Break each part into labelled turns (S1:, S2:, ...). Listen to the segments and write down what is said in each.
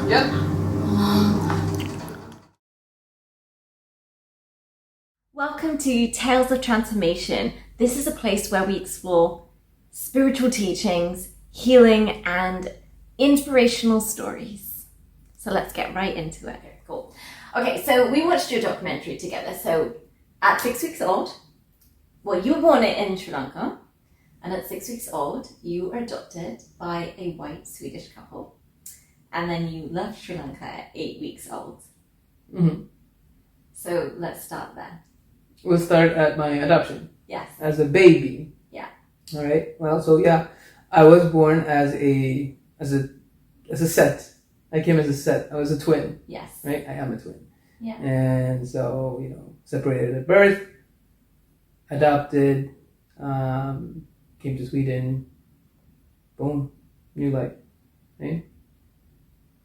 S1: Yep.
S2: Welcome to Tales of Transformation. This is a place where we explore spiritual teachings, healing, and inspirational stories. So let's get right into it. Cool. Okay, so we watched your documentary together. So at 6 weeks old, well, you were born in Sri Lanka, and at 6 weeks old, you were adopted by a white Swedish couple. And then you left Sri Lanka at 8 weeks old.
S1: Mm-hmm.
S2: So let's start there.
S1: We'll start at my adoption.
S2: Yes.
S1: As a baby.
S2: Yeah.
S1: All right. Well, so yeah, I was born as a set. I came as a set. I was a twin.
S2: Yes.
S1: Right. I am a twin.
S2: Yeah.
S1: And so separated at birth, adopted, came to Sweden. Boom, new life. Right.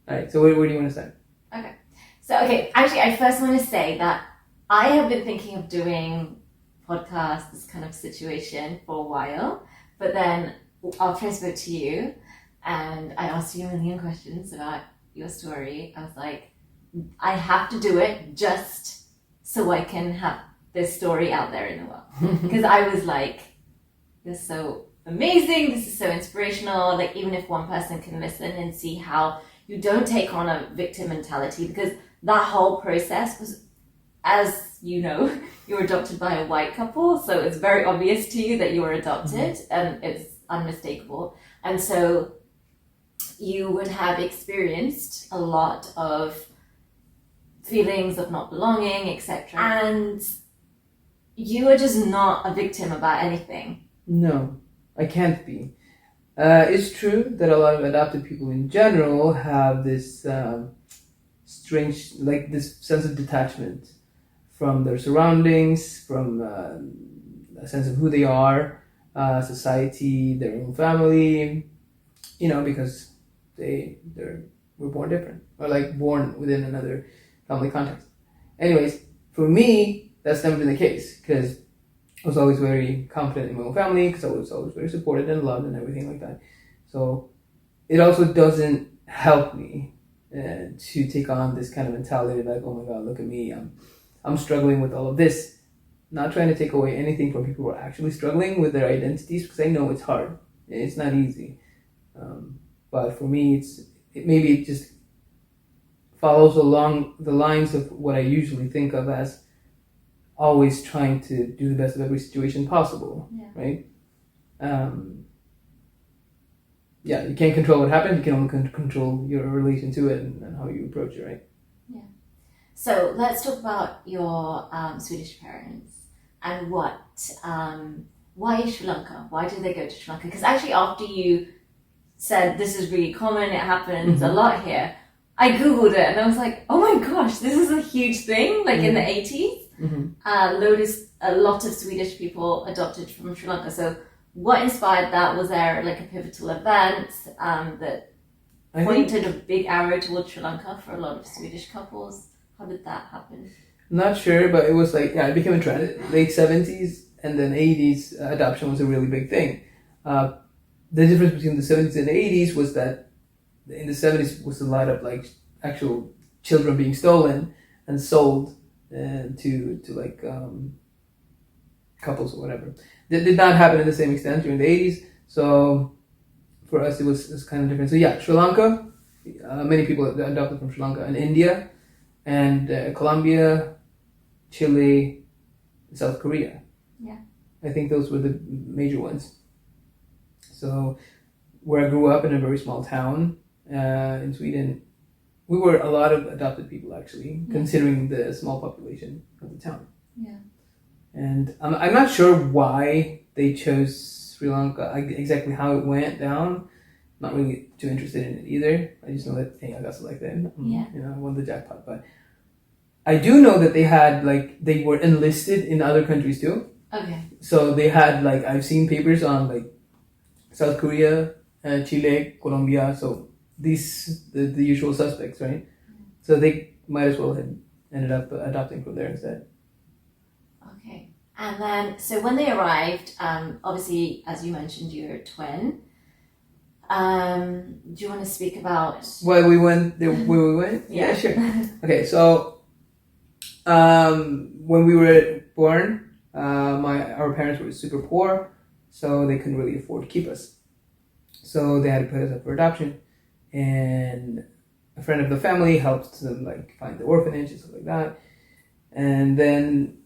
S1: All right. So where do you want to start?
S2: Okay. So actually, I first want to say that I have been thinking of doing podcasts, this kind of situation, for a while. But then after I spoke to you and I asked you a million questions about your story, I was like, I have to do it just so I can have this story out there in the world. Because I was like, you're so amazing, this is so inspirational. Like, even if one person can listen and see how you don't take on a victim mentality, because that whole process was, as you know, you were adopted by a white couple, so it's very obvious to you that you were adopted, and it's unmistakable. And so you would have experienced a lot of feelings of not belonging, etc. And you are just not a victim about anything.
S1: No, I can't be. It's true that a lot of adopted people in general have this strange, like this sense of detachment from their surroundings, from a sense of who they are, society, their own family, because they were born different, or like born within another family context. Anyways, for me, that's never been the case, because I was always very confident in my own family, because I was always very supported and loved and everything like that. So it also doesn't help me to take on this kind of mentality like, oh my God, look at me, I'm struggling with all of this. Not trying to take away anything from people who are actually struggling with their identities, because I know it's hard. It's not easy. But for me, maybe it just follows along the lines of what I usually think of as always trying to do the best of every situation possible, right? You can't control what happens. You can only control your relation to it and how you approach it, right?
S2: Yeah. So let's talk about your Swedish parents and why Sri Lanka? Why did they go to Sri Lanka? Because actually, after you said this is really common, it happens a lot here, I googled it and I was like, oh my gosh, this is a huge thing. Like in the 80s, a lot of Swedish people adopted from Sri Lanka. So what inspired that? Was there like a pivotal event that pointed a big arrow towards Sri Lanka for a lot of Swedish couples? How did that happen?
S1: Not sure, but it was like, it became a trend. Late 70s and then 80s, adoption was a really big thing. The difference between the 70s and the 80s was that in the 70s was a lot of like actual children being stolen and sold to like couples or whatever. That did not happen to the same extent during the 80s. So for us, it was kind of different. So yeah, Sri Lanka, many people adopted from Sri Lanka, and India, and Colombia, Chile, South Korea.
S2: Yeah.
S1: I think those were the major ones. So where I grew up in a very small town in Sweden, we were a lot of adopted people actually, considering the small population of the town.
S2: Yeah.
S1: And I'm not sure why they chose Sri Lanka, exactly how it went down. Not really too interested in it either. I just know that, hey, I got selected. I won the jackpot. But I do know that they were enlisted in other countries too.
S2: Okay.
S1: So they had I've seen papers on South Korea, Chile, Colombia. So the usual suspects, right? So they might as well have ended up adopting from there instead.
S2: Okay. And then, so when they arrived, obviously, as you mentioned, you're a twin. Do you want to speak about
S1: where we went? Yeah, sure. Okay, so when we were born, our parents were super poor, so they couldn't really afford to keep us. So they had to put us up for adoption, and a friend of the family helped them like find the orphanage and stuff like that. And then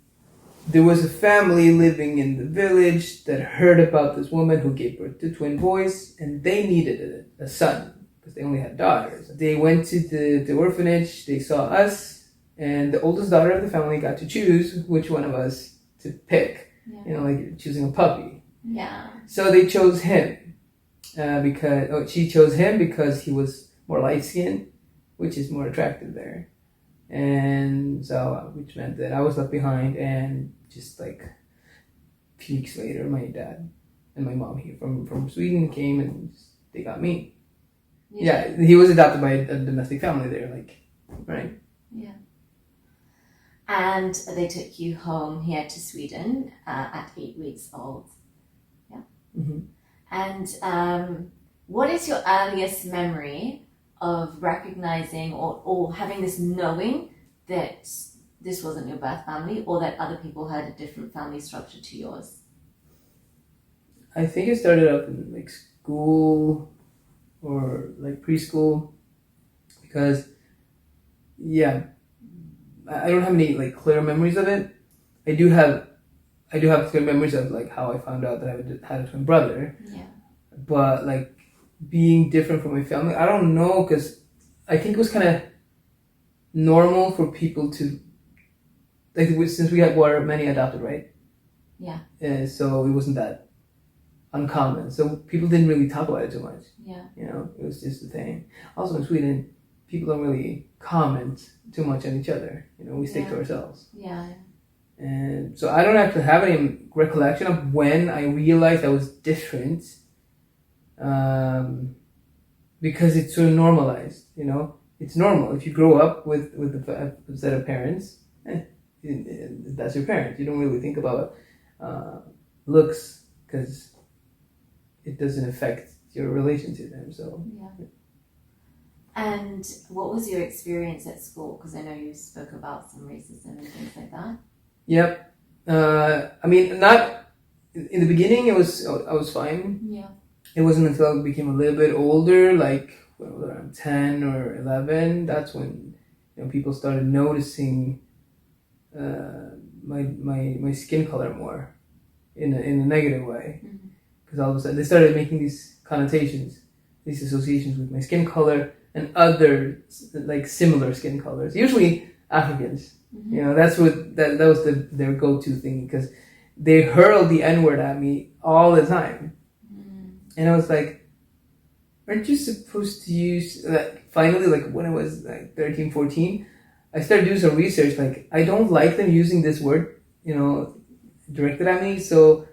S1: there was a family living in the village that heard about this woman who gave birth to twin boys, and they needed a son because they only had daughters. They went to the orphanage, they saw us, and the oldest daughter of the family got to choose which one of us to pick.
S2: Yeah.
S1: You know, like choosing a puppy.
S2: Yeah.
S1: So they chose him she chose him because he was more light skinned, which is more attractive there. And so, which meant that I was left behind, and just like a few weeks later, my dad and my mom here from Sweden came and they got me. Yeah, he was adopted by a domestic family there, like, right?
S2: Yeah. And they took you home here to Sweden at 8 weeks old. Yeah.
S1: Mm-hmm.
S2: And what is your earliest memory of recognizing or having this knowing that this wasn't your birth family, or that other people had a different family structure to yours?
S1: I think it started up in like school or like preschool, because I don't have any like clear memories of it. I do have clear memories of like how I found out that I had a twin brother.
S2: Yeah.
S1: But like being different from my family, I don't know, because I think it was kind of normal for people to, like, since were many adopted, right?
S2: Yeah.
S1: So it wasn't that uncommon. So people didn't really talk about it too much.
S2: Yeah.
S1: You know, it was just a thing. Also in Sweden, people don't really comment too much on each other. You know, we stick to ourselves.
S2: Yeah.
S1: And so I don't actually have any recollection of when I realized I was different, because it's so normalized. You know, it's normal if you grow up with a set of parents. That's your parent. You don't really think about looks, because it doesn't affect your relation to them. So
S2: yeah. And what was your experience at school? Because I know you spoke about some racism and things like that.
S1: Yep. I mean, not in the beginning. I was fine.
S2: Yeah.
S1: It wasn't until I became a little bit older, like when I was around 10 or 11, that's when, you know, people started noticing my skin color more in a negative way. Because all of a sudden they started making these connotations, these associations with my skin color and other like similar skin colors, usually Africans. You know, that's what that was their go-to thing, because they hurled the N-word at me all the time. And I was like, aren't you supposed to use, like, finally, like when I was like 13, 14, I started doing some research. Like, I don't like them using this word, you know, directed at me. So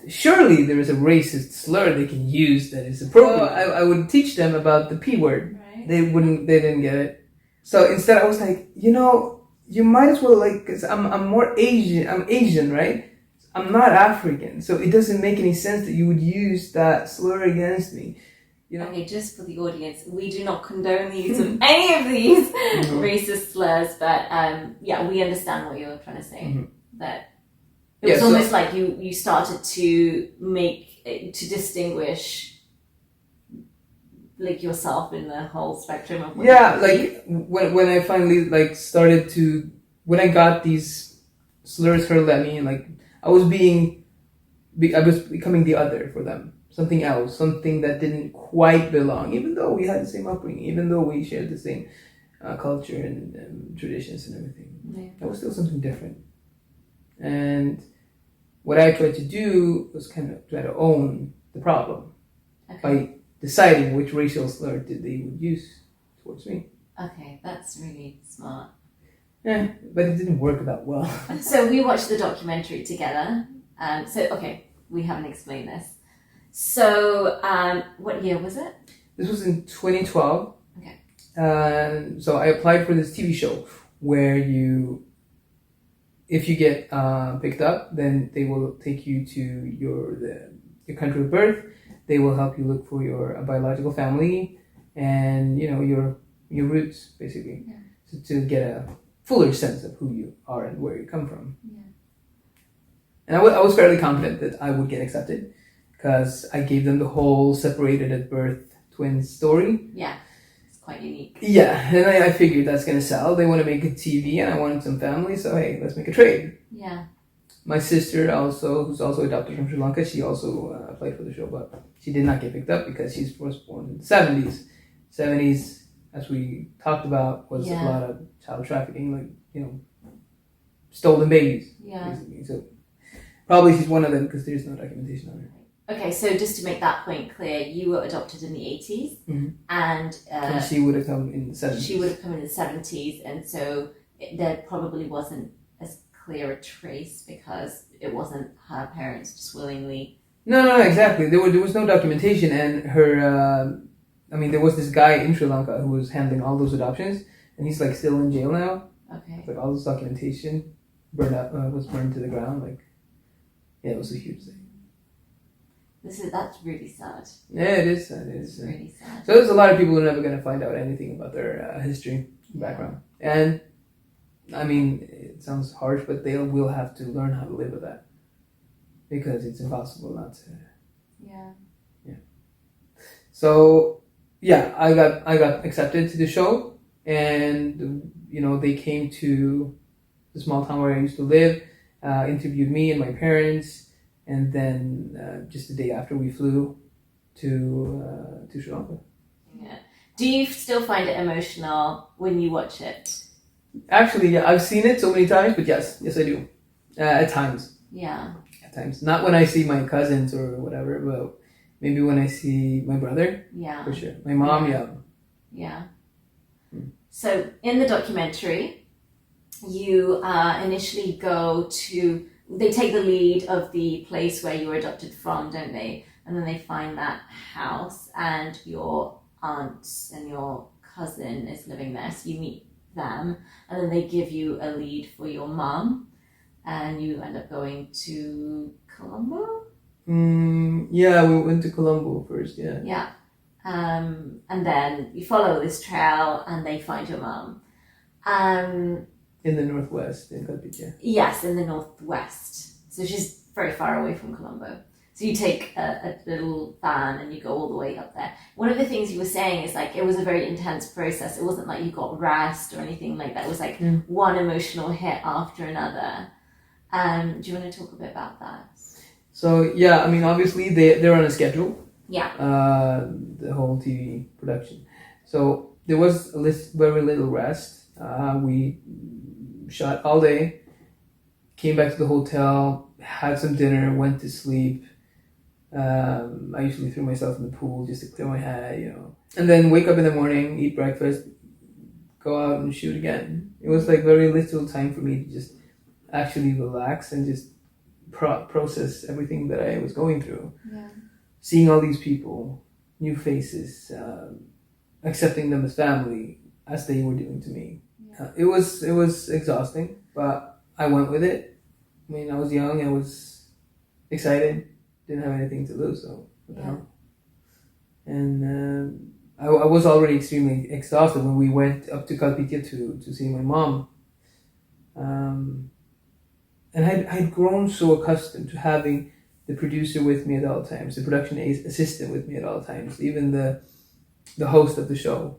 S1: surely there is a racist slur they can use that is appropriate. So I would teach them about the P word. Right. They didn't get it. So instead I was like, you know, you might as well, like, cause I'm more Asian, I'm Asian, right? I'm not African, so it doesn't make any sense that you would use that slur against me. You know?
S2: Okay, just for the audience, we do not condone the use of any of these racist slurs, but we understand what you're trying to say. That it was almost like you started to distinguish like yourself in the whole spectrum of
S1: like when I finally like started to, when I got these slurs hurled at me, and like I was becoming the other for them, something else, something that didn't quite belong, even though we had the same upbringing, even though we shared the same culture and traditions and everything. That was still something different. And what I tried to do was kind of try to own the problem by deciding which racial slur they would use towards me.
S2: Okay, that's really smart.
S1: Yeah, but it didn't work that well.
S2: So we watched the documentary together. We haven't explained this. So what year was it?
S1: This was in 2012.
S2: Okay.
S1: So I applied for this TV show where if you get picked up, then they will take you to your country of birth, They will help you look for your biological family and your roots, basically, to get a fuller sense of who you are and where you come from.
S2: Yeah.
S1: And I was fairly confident that I would get accepted because I gave them the whole separated at birth twins story.
S2: Yeah, it's quite unique.
S1: Yeah, and I figured that's going to sell. They want to make a TV and I wanted some family, so hey, let's make a trade.
S2: Yeah.
S1: My sister also, who's also adopted from Sri Lanka, she also applied for the show, but she did not get picked up because she was born in the 70s. 70s, as we talked about, was a lot of child trafficking, like, stolen babies.
S2: Yeah.
S1: Basically. So probably she's one of them because there's no documentation on her.
S2: Okay, so just to make that point clear, you were adopted in the 80s,
S1: and she would have come in the 70s.
S2: She would have come in the 70s, and so there probably wasn't as clear a trace because it wasn't her parents just willingly.
S1: No, exactly. There was no documentation, and her. There was this guy in Sri Lanka who was handling all those adoptions, and he's like still in jail now.
S2: Okay.
S1: Like all this documentation was burned to the ground. Like, yeah, it was a huge thing.
S2: That's really sad.
S1: Yeah, it is. It's
S2: really sad.
S1: So there's a lot of people who are never going to find out anything about their history, background, and it sounds harsh, but they will have to learn how to live with that because it's impossible not to.
S2: Yeah.
S1: Yeah. So yeah, I got accepted to the show, and they came to the small town where I used to live, interviewed me and my parents. And then just the day after, we flew to Sri Lanka.
S2: Yeah. Do you still find it emotional when you watch it?
S1: Actually, yeah, I've seen it so many times, but yes, I do. At times.
S2: Yeah.
S1: At times, not when I see my cousins or whatever, but maybe when I see my brother.
S2: Yeah.
S1: For sure. My mom, yeah.
S2: Yeah. So in the documentary, you initially go to. They take the lead of the place where you were adopted from, don't they? And then they find that house, and your aunt and your cousin is living there. So you meet them, and then they give you a lead for your mum, and you end up going to Colombo.
S1: Yeah, we went to Colombo first. Yeah.
S2: Yeah, and then you follow this trail, and they find your mum.
S1: In the northwest, in Kalpitya.
S2: Yes, in the northwest. So she's very far away from Colombo. So you take a little van and you go all the way up there. One of the things you were saying is like it was a very intense process. It wasn't like you got rest or anything like that. It was like one emotional hit after another. Do you want to talk a bit about that?
S1: So yeah, obviously they're on a schedule.
S2: Yeah.
S1: The whole TV production. So there was very little rest. We shot all day, came back to the hotel, had some dinner, went to sleep. I usually threw myself in the pool just to clear my head, and then wake up in the morning, eat breakfast, go out and shoot again. It was like very little time for me to just actually relax and just process everything that I was going through.
S2: Yeah.
S1: Seeing all these people, new faces, accepting them as family as they were doing to me. It was exhausting, but I went with it. I was young, I was excited, didn't have anything to lose, so what the hell. And I was already extremely exhausted when we went up to Kalpitya to see my mom. And I'd grown so accustomed to having the producer with me at all times, the production assistant with me at all times, even the host of the show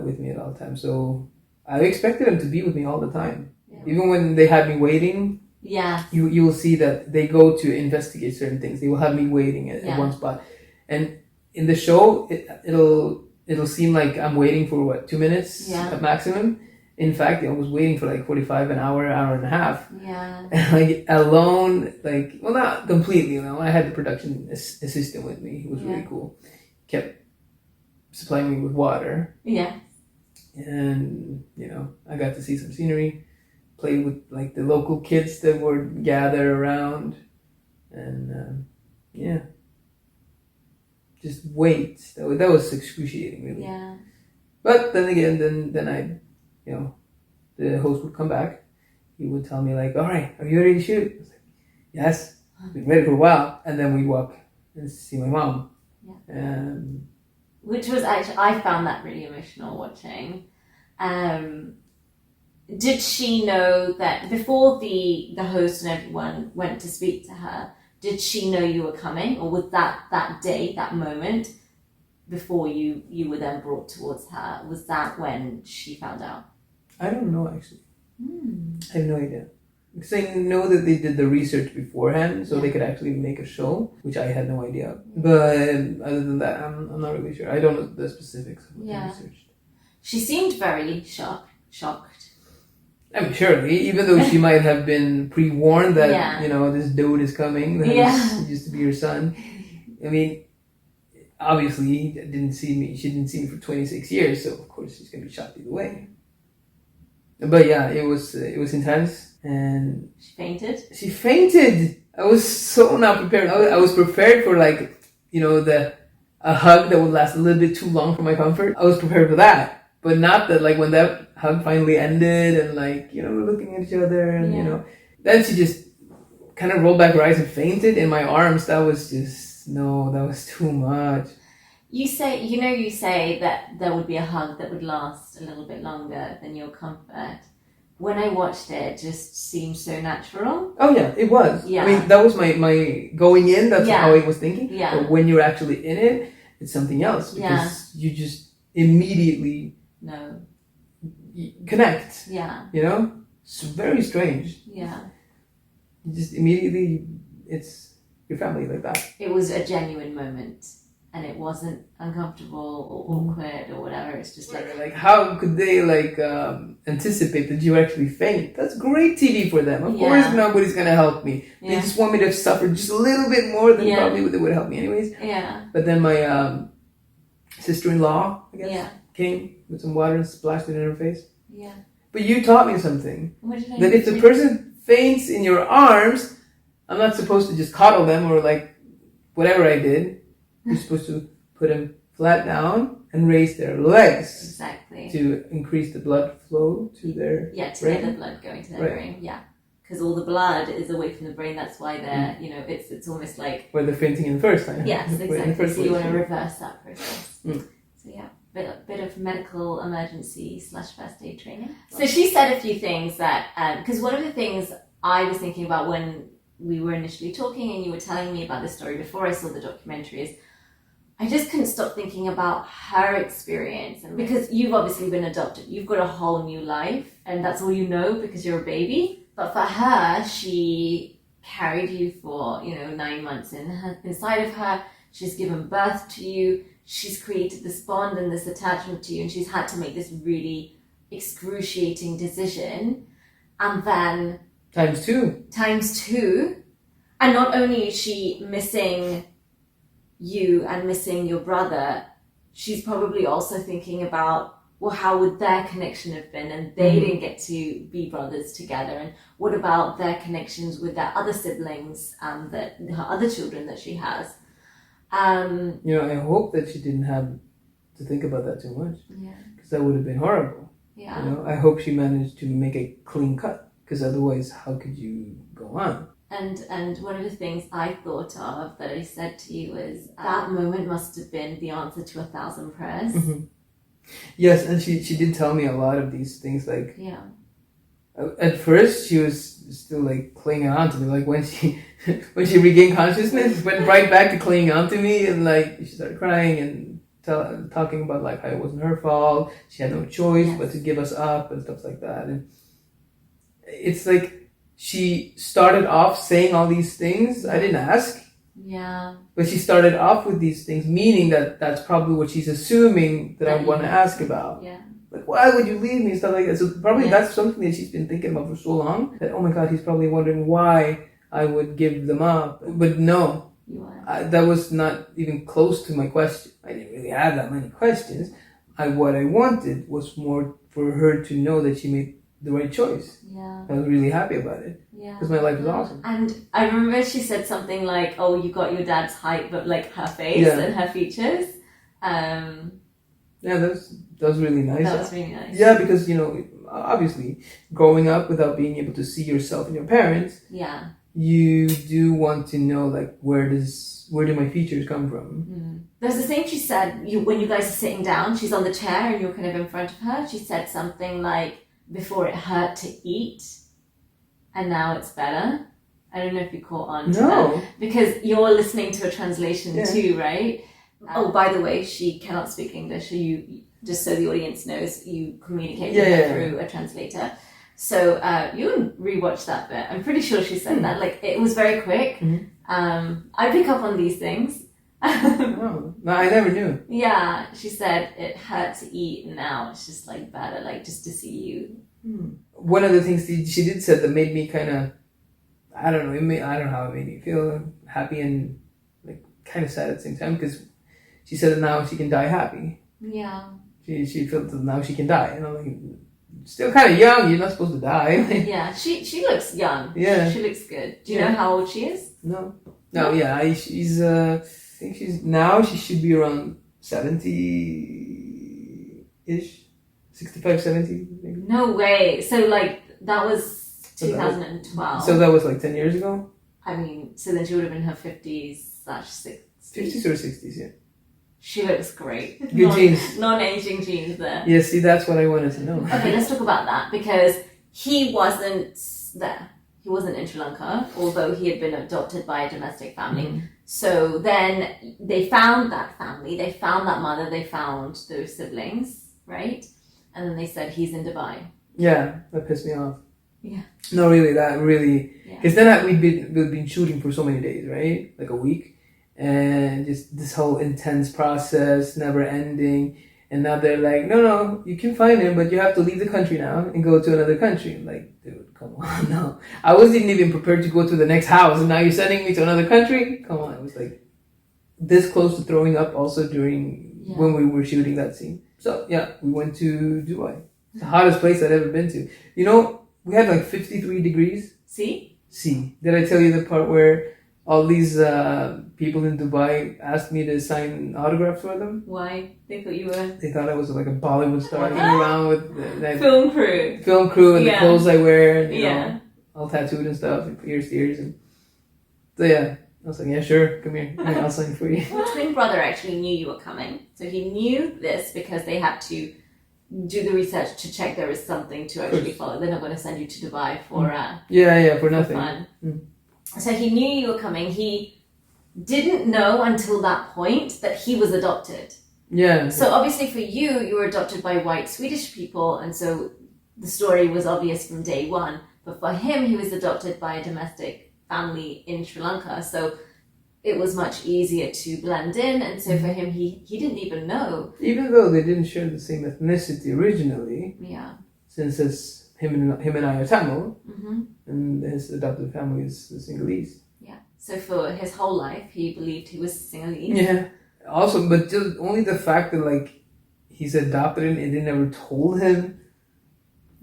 S1: with me at all times. So I expected them to be with me all the time. Yeah. Even when they had me waiting, you will see that they go to investigate certain things. They will have me waiting at one spot. And in the show, it'll seem like I'm waiting for 2 minutes at maximum. In fact, I was waiting for like 45, an hour and a half.
S2: Yeah.
S1: And alone, not completely, I had the production assistant with me. He was really cool. Kept supplying me with water.
S2: Yeah.
S1: And, I got to see some scenery, play with the local kids that were gathered around. And, just wait. That was excruciating, really.
S2: Yeah.
S1: But then again, then I, the host would come back. He would tell me all right, are you ready to shoot? I was like, yes, I've been ready for a while. And then we walk and see my mom.
S2: Yeah. Which was actually, I found that really emotional watching. Did she know that before the host and everyone went to speak to her, did she know you were coming, or was that day, that moment, before you were then brought towards her, was that when she found out?
S1: I don't know, actually. I have no idea. Because I know that they did the research beforehand, so they could actually make a show, which I had no idea. But other than that, I'm not really sure. I don't know the specifics of what they researched.
S2: She seemed very shocked.
S1: I mean, surely, even though she might have been pre-warned that, this dude is coming, that used to be her son. I mean, obviously, she didn't see me for 26 years, so of course she's going to be shocked either way. But yeah, it was intense, and... She fainted! I was so not prepared. I was prepared for, like, a hug that would last a little bit too long for my comfort. I was prepared for that. But not that, like, when that hug finally ended and, like, we're looking at each other and, then she just kind of rolled back her eyes and fainted in my arms. That was just, no, that was too much.
S2: You say that there would be a hug that would last a little bit longer than your comfort. When I watched it just seemed so natural.
S1: Oh yeah, it was. Yeah. I mean, that was my going in, that's how I was thinking. Yeah. But when you're actually in it, it's something else. Because you just immediately connect. Yeah. It's very strange. Yeah. You just immediately, it's your family like that.
S2: It was a genuine moment. And it wasn't uncomfortable or awkward or whatever. It's just
S1: like how could they anticipate that you actually faint? That's great TV for them. Of course, nobody's gonna help me. They just want me to suffer just a little bit more than probably they would help me anyways. Yeah. But then my sister-in-law, I guess, came with some water and splashed it in her face. Yeah. But you taught me something.
S2: What did I
S1: that if the person faints in your arms, I'm not supposed to just coddle them or like whatever I did. You're supposed to put them flat down and raise their legs.
S2: Exactly.
S1: To increase the blood flow to their
S2: brain. To get the blood going to their brain. Yeah. Because all the blood is away from the brain. That's why they're, it's almost like...
S1: Where they're fainting in the first time.
S2: Yes, exactly. So you want to reverse that process. So yeah, bit of medical emergency / first aid training. So she said a few things that... Because one of the things I was thinking about when we were initially talking and you were telling me about this story before I saw the documentary is... I just couldn't stop thinking about her experience. And because you've obviously been adopted, you've got a whole new life and that's all you know because you're a baby. But for her, she carried you for, 9 months inside of her. She's given birth to you. She's created this bond and this attachment to you. And she's had to make this really excruciating decision. And then...
S1: Times two.
S2: And not only is she missing... you and missing your brother, she's probably also thinking about, well, how would their connection have been? And they didn't get to be brothers together. And what about their connections with their other siblings and her other children that she has?
S1: I hope that she didn't have to think about that too much. Yeah. Because that would have been horrible. Yeah. I hope she managed to make a clean cut. Because otherwise, how could you go on?
S2: And one of the things I thought of that I said to you was that moment must have been the answer to 1,000 prayers. Mm-hmm.
S1: Yes, and she did tell me a lot of these things. Like, at first she was still like clinging on to me. Like when she regained consciousness, went right back to clinging on to me, and like she started crying and talking about like how it wasn't her fault. She had no choice but to give us up and stuff like that. And it's like. She started off saying all these things. I didn't ask. Yeah. But she started off with these things, meaning that that's probably what she's assuming that I want to ask about. Yeah. Like, why would you leave me and stuff like that? So probably that's something that she's been thinking about for so long that, oh my God, he's probably wondering why I would give them up. But no, that was not even close to my question. I didn't really have that many questions. What I wanted was more for her to know that she made the right choice. Yeah. I was really happy about it. Yeah. Because my life is awesome.
S2: And I remember she said something like, oh, you got your dad's height, but like her face and her features.
S1: Yeah, that was really nice.
S2: That was really nice.
S1: Yeah, because, obviously, growing up without being able to see yourself and your parents, you do want to know, like, where do my features come from?
S2: There's this thing she said, when you guys are sitting down, she's on the chair and you're kind of in front of her. She said something like, before it hurt to eat, and now it's better. I don't know if you caught on to that. Because you're listening to a translation too, right? Oh, by the way, she cannot speak English, so you, just so the audience knows, you communicate with her through a translator. So you can rewatch that bit. I'm pretty sure she said that. Like, it was very quick. I pick up on these things.
S1: No, I never knew.
S2: Yeah, she said it hurt to eat, and now it's just like better, like just to see you.
S1: One of the things she did say that made me kind of, I don't know, I don't know how it made me feel happy and like kind of sad at the same time, because she said that now she can die happy.
S2: Yeah.
S1: She felt that now she can die, and I'm like, still kind of young. You're not supposed to die.
S2: Yeah, she looks young.
S1: Yeah,
S2: she looks good. Do you know how old she is?
S1: No. Yeah, she's I think she should be around 70-ish, 65, 70 maybe.
S2: No way. So like that was 2012.
S1: So that was like 10 years ago.
S2: I mean, so then she would have been in her 50s/60s.
S1: 50s or 60s, yeah.
S2: She looks great.
S1: Good genes.
S2: Non-aging genes there.
S1: Yeah, see, that's what I wanted to know.
S2: Okay, let's talk about that, because he wasn't there. He wasn't in Sri Lanka, although he had been adopted by a domestic family. So then they found that family, they found that mother, they found those siblings, right? And then they said, he's in Dubai.
S1: Yeah, that pissed me off.
S2: Yeah.
S1: No, really, that really... Because then we'd been shooting for so many days, right? Like a week. And just this whole intense process, never ending. And now they're like, no, you can find him, but you have to leave the country now and go to another country. I'm like, dude, come on, no. I wasn't even prepared to go to the next house, and now you're sending me to another country? Come on. It was like this close to throwing up also during when we were shooting that scene. So, yeah, we went to Dubai. It's the hottest place I'd ever been to. You know, we had like 53 degrees.
S2: See?
S1: Did I tell you the part where all these people in Dubai asked me to sign autographs for them?
S2: Why? They thought you were...
S1: They thought I was like a Bollywood star hanging around with the
S2: film crew
S1: and the clothes I wear, and, you
S2: Yeah.
S1: know, all tattooed and stuff, and ears to ears. And so yeah, I was like, yeah, sure, come here, I'll sign for you.
S2: Your twin brother actually knew you were coming. So he knew this because they had to do the research to check there is something to actually follow. They're not going to send you to Dubai for
S1: for nothing.
S2: Fun. So he knew you were coming. He didn't know until that point that he was adopted.
S1: Yeah.
S2: So obviously for you were adopted by white Swedish people, and so the story was obvious from day one. But for him, he was adopted by a domestic family in Sri Lanka. So it was much easier to blend in, and so for him, he didn't even know. Even
S1: though they didn't share the same ethnicity originally.
S2: Yeah.
S1: Since it's him and I are Tamil, and his adopted family is Sinhalese.
S2: Yeah. So for his whole life, he believed he was Sinhalese.
S1: Yeah. Also, but just only the fact that like he's adopted and they never told him.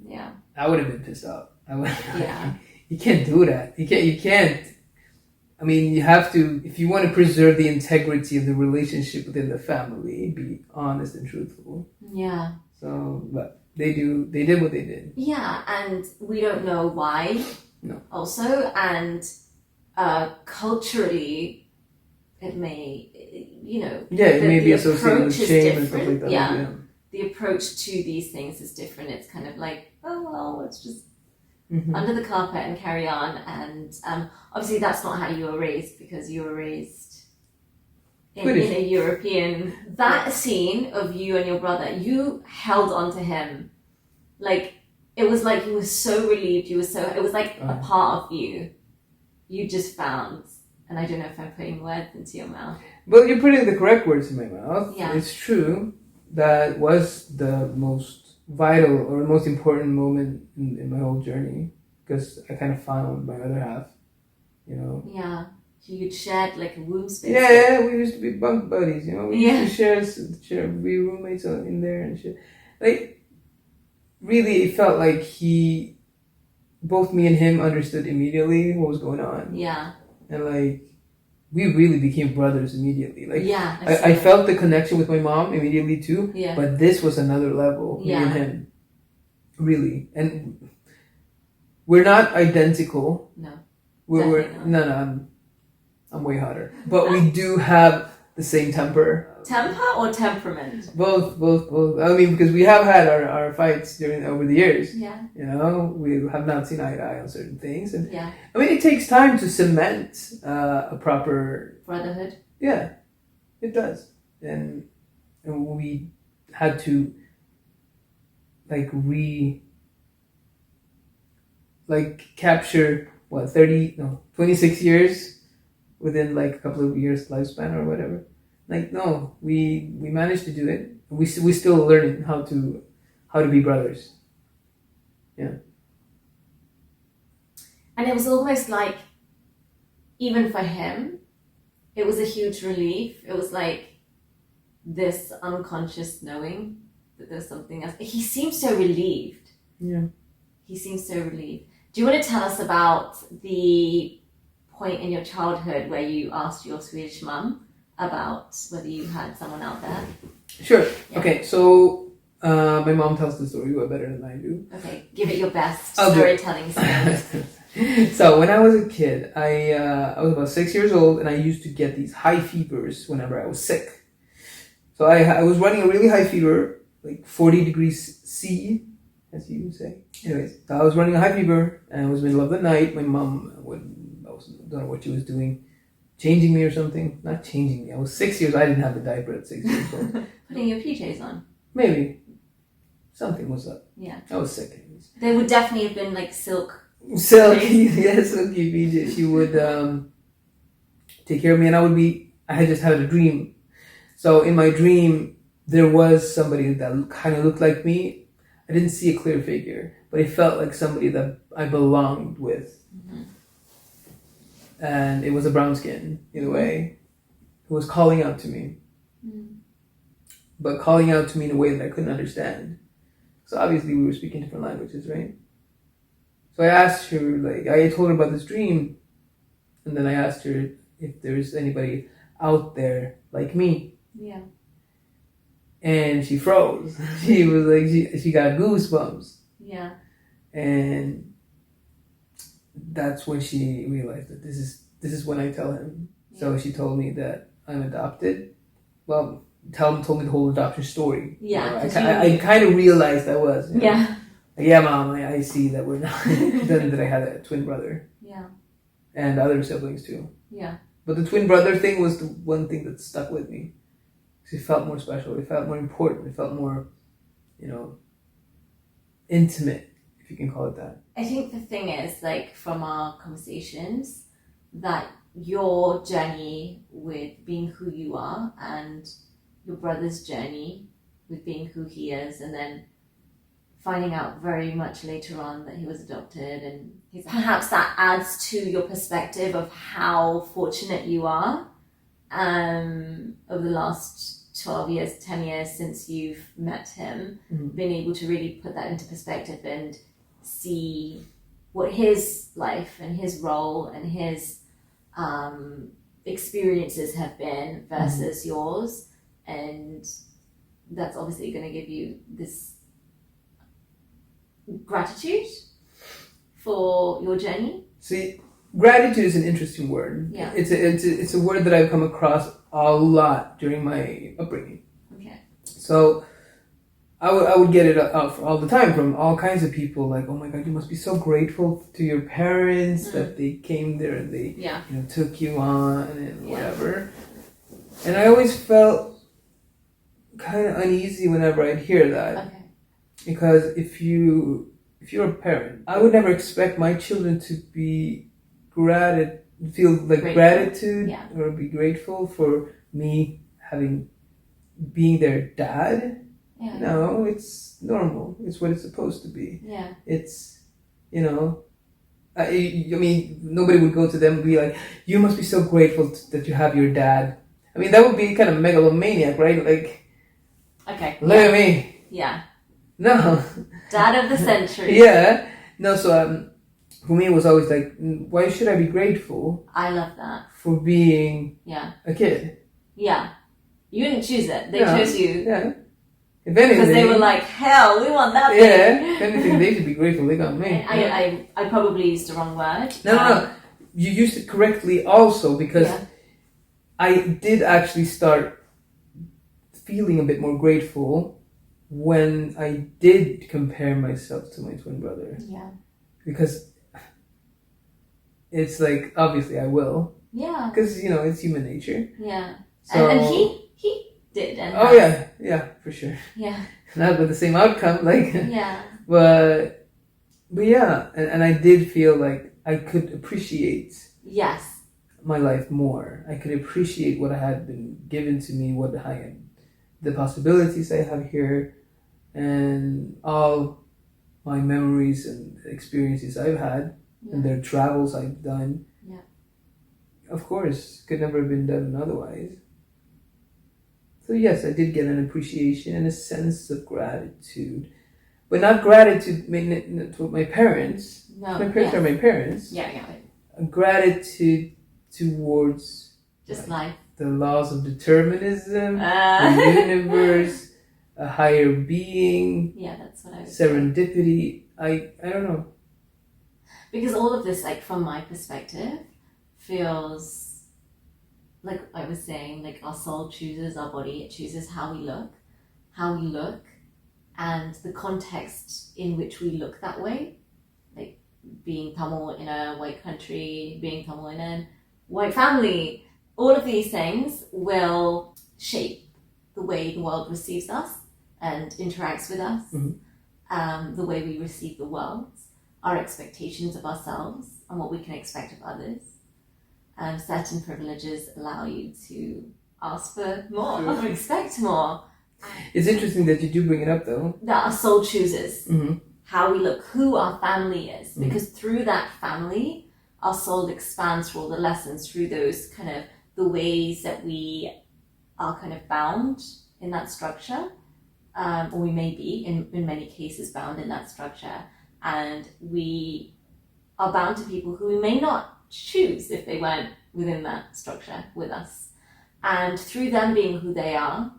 S2: Yeah.
S1: I would have been pissed off.
S2: Yeah.
S1: You can't do that. You can't. I mean, you have to, if you want to preserve the integrity of the relationship within the family, be honest and truthful.
S2: Yeah.
S1: So, but they did what they did.
S2: Yeah, and we don't know why.
S1: No.
S2: Also, and culturally, it may,
S1: Yeah, it may be associated with shame and stuff like that.
S2: Yeah. The approach to these things is different. It's kind of like, oh, well, let's just under the carpet and carry on. And obviously that's not how you were raised, because you were raised in a European... That scene of you and your brother, you held on to him. Like, it was like you were so relieved. It was like a part of you just found. And I don't know if I'm putting words into your mouth.
S1: Well, you're putting the correct words in my mouth.
S2: Yeah.
S1: It's true. That was the most vital or most important moment in my whole journey, because I kind of found my other half,
S2: Yeah. You'd shared like a room space.
S1: Yeah, we used to be bunk buddies, We used to share, be roommates in there and shit. Like, really, it felt like both me and him understood immediately what was going on.
S2: Yeah.
S1: And like, we really became brothers immediately. Like,
S2: yeah,
S1: I felt the connection with my mom immediately too.
S2: Yeah.
S1: But this was another level, me
S2: Yeah.
S1: and him. Really. And we're not identical.
S2: No.
S1: we're
S2: Definitely
S1: no, I'm way hotter. But we do have the same temper.
S2: Temper or temperament?
S1: Both. I mean, because we have had our fights over the years.
S2: Yeah.
S1: You know, we have not seen eye to eye on certain things, and
S2: Yeah.
S1: I mean, it takes time to cement a proper
S2: Brotherhood.
S1: Yeah, it does, and we had to like capture 26 years within like a couple of years lifespan or whatever. Like no, we managed to do it. We still learning how to be brothers. Yeah.
S2: And it was almost like, even for him, it was a huge relief. It was like this unconscious knowing that there's something else. He seemed so relieved.
S1: Yeah.
S2: He seems so relieved. Do you want to tell us about the point in your childhood where you asked your Swedish mum about whether you had someone out there?
S1: Sure.
S2: Yeah.
S1: Okay, so my mom tells the story way better than I do.
S2: Okay, give it your best
S1: I'll do it.
S2: storytelling skills.
S1: So when I was a kid, I was about 6 years old, and I used to get these high fevers whenever I was sick. So I was running a really high fever, like 40 degrees C, as you say. Anyways, so I was running a high fever, and it was the middle of the night. My mom don't know what she was doing, changing me or something. Not changing me. I was 6 years. I didn't have a diaper at 6 years old.
S2: Putting your PJs on.
S1: Maybe something was up.
S2: Yeah.
S1: I was sick. Anyways.
S2: They would definitely have been like silky,
S1: Yeah, silky PJ. She would take care of me, and I had just had a dream. So in my dream, there was somebody that kind of looked like me. I didn't see a clear figure, but it felt like somebody that I belonged with.
S2: Mm-hmm.
S1: And it was a brown skin, in a way, who was calling out to me.
S2: Mm.
S1: But calling out to me in a way that I couldn't understand. So obviously we were speaking different languages, right? So I asked her, I told her about this dream, and then I asked her if there's anybody out there like me.
S2: Yeah.
S1: And she froze. She was like, she got goosebumps.
S2: Yeah.
S1: And that's when she realized that this is when I tell him.
S2: Yeah.
S1: So she told me that I'm adopted. Well, told me the whole adoption story.
S2: Yeah.
S1: I kind of realized I was. You know?
S2: Yeah.
S1: Yeah, Mom, I see that we're not. Then that I had a twin brother.
S2: Yeah.
S1: And other siblings too.
S2: Yeah.
S1: But the twin brother thing was the one thing that stuck with me. Because it felt more special. It felt more important. It felt more, intimate, if you can call it that.
S2: I think the thing is, from our conversations, that your journey with being who you are and your brother's journey with being who he is, and then finding out very much later on that he was adopted, and perhaps that adds to your perspective of how fortunate you are over the last 12 years, 10 years since you've met him, been able to really put that into perspective and see what his life and his role and his experiences have been versus yours. And that's obviously going to give you this gratitude for your journey.
S1: See, gratitude is an interesting word.
S2: Yeah.
S1: It's a word that I've come across a lot during my upbringing.
S2: Okay.
S1: So I would get it all the time from all kinds of people, like, oh my God, you must be so grateful to your parents that they came there and they took you on and whatever. And I always felt kind of uneasy whenever I'd hear that.
S2: Okay.
S1: Because if you're a parent, I would never expect my children to be feel like gratitude or be grateful for me being their dad.
S2: Yeah.
S1: No, it's normal. It's what it's supposed to be.
S2: Yeah.
S1: It's, I mean, nobody would go to them and be like, you must be so grateful that you have your dad. I mean, that would be kind of megalomaniac, right? Like,
S2: okay.
S1: Look at me.
S2: Yeah.
S1: No.
S2: Dad of the century.
S1: Yeah. No, so for me it was always like, why should I be grateful?
S2: I love that.
S1: For being
S2: a
S1: kid.
S2: Yeah. You didn't choose it. They chose you.
S1: Yeah. If anything,
S2: because they were like, hell, we want that
S1: Yeah.
S2: thing.
S1: If anything, they should be grateful they got me.
S2: I probably used the wrong word.
S1: No. you used it correctly also, because I did actually start feeling a bit more grateful when I did compare myself to my twin brother.
S2: Yeah.
S1: Because it's like, obviously I will.
S2: Yeah.
S1: Because, it's human nature.
S2: Yeah.
S1: So,
S2: and he did. And
S1: oh, yeah, for sure.
S2: Yeah.
S1: Not with the same outcome, like.
S2: Yeah.
S1: But yeah, and I did feel like I could appreciate
S2: Yes.
S1: my life more. I could appreciate what had been given to me, the possibilities I have here, and all my memories and experiences I've had, and their travels I've done.
S2: Yeah.
S1: Of course, could never have been done otherwise. So yes, I did get an appreciation and a sense of gratitude. But not gratitude to my parents.
S2: No.
S1: My parents are my parents.
S2: Yeah.
S1: Gratitude towards
S2: just life.
S1: The laws of determinism, the universe, a higher being.
S2: Yeah, that's what I was
S1: serendipity. I don't know.
S2: Because all of this, like from my perspective, feels like I was saying, like our soul chooses our body, it chooses how we look, and the context in which we look that way, like being Tamil in a white country, being Tamil in a white family, all of these things will shape the way the world receives us and interacts with us, the way we receive the world, our expectations of ourselves and what we can expect of others. Certain privileges allow you to ask for more, expect more.
S1: It's interesting that you do bring it up, though.
S2: That our soul chooses how we look, who our family is, because through that family, our soul expands through all the lessons, through those kind of the ways that we are kind of bound in that structure, or we may be in many cases bound in that structure, and we are bound to people who we may not choose if they weren't within that structure with us. And through them being who they are,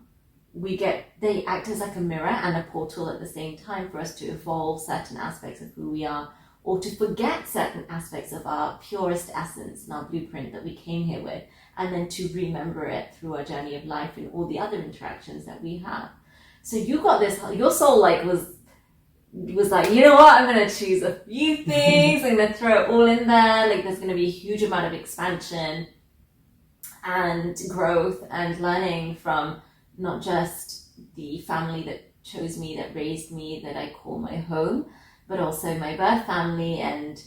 S2: they act as like a mirror and a portal at the same time for us to evolve certain aspects of who we are, or to forget certain aspects of our purest essence and our blueprint that we came here with, and then to remember it through our journey of life and all the other interactions that we have. So you got this, your soul like was like, you know what, I'm going to choose a few things, I'm going to throw it all in there, like there's going to be a huge amount of expansion and growth and learning from not just the family that chose me, that raised me, that I call my home, but also my birth family, and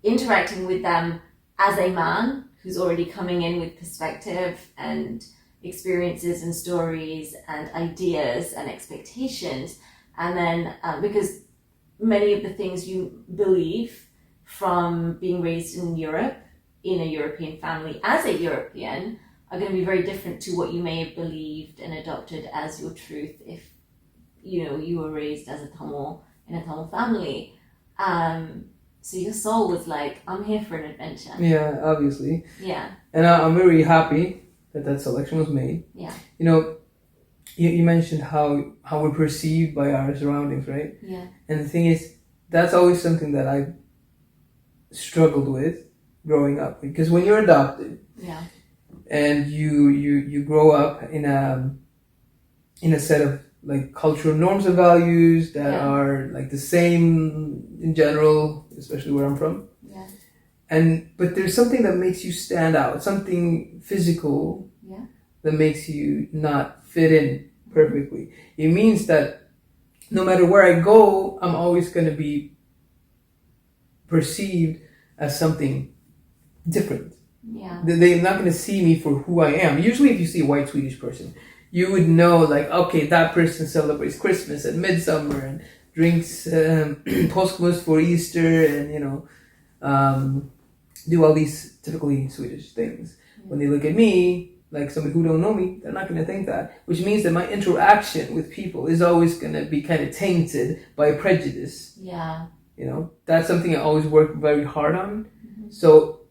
S2: interacting with them as a man who's already coming in with perspective and experiences and stories and ideas and expectations. And then because many of the things you believe from being raised in Europe, in a European family as a European, are going to be very different to what you may have believed and adopted as your truth if you were raised as a Tamil in a Tamil family. So your soul was like, I'm here for an adventure.
S1: Yeah, obviously.
S2: Yeah.
S1: And I'm very happy that selection was made.
S2: Yeah.
S1: You mentioned how we're perceived by our surroundings, right?
S2: Yeah.
S1: And the thing is, that's always something that I've struggled with growing up. Because when you're adopted, and you grow up in a set of like cultural norms and values that are like the same in general, especially where I'm from. Yeah. But there's something that makes you stand out, something physical that makes you not fit in perfectly. It means that no matter where I go, I'm always going to be perceived as something different.
S2: Yeah.
S1: They're not going to see me for who I am. Usually if you see a white Swedish person, you would know like, okay, that person celebrates Christmas and Midsummer and drinks påskmus for Easter and, do all these typically Swedish things. Yeah. When they look at me, like somebody who don't know me, they're not going to think that. Which means that my interaction with people is always going to be kind of tainted by prejudice.
S2: Yeah.
S1: That's something I always work very hard on. Mm-hmm. So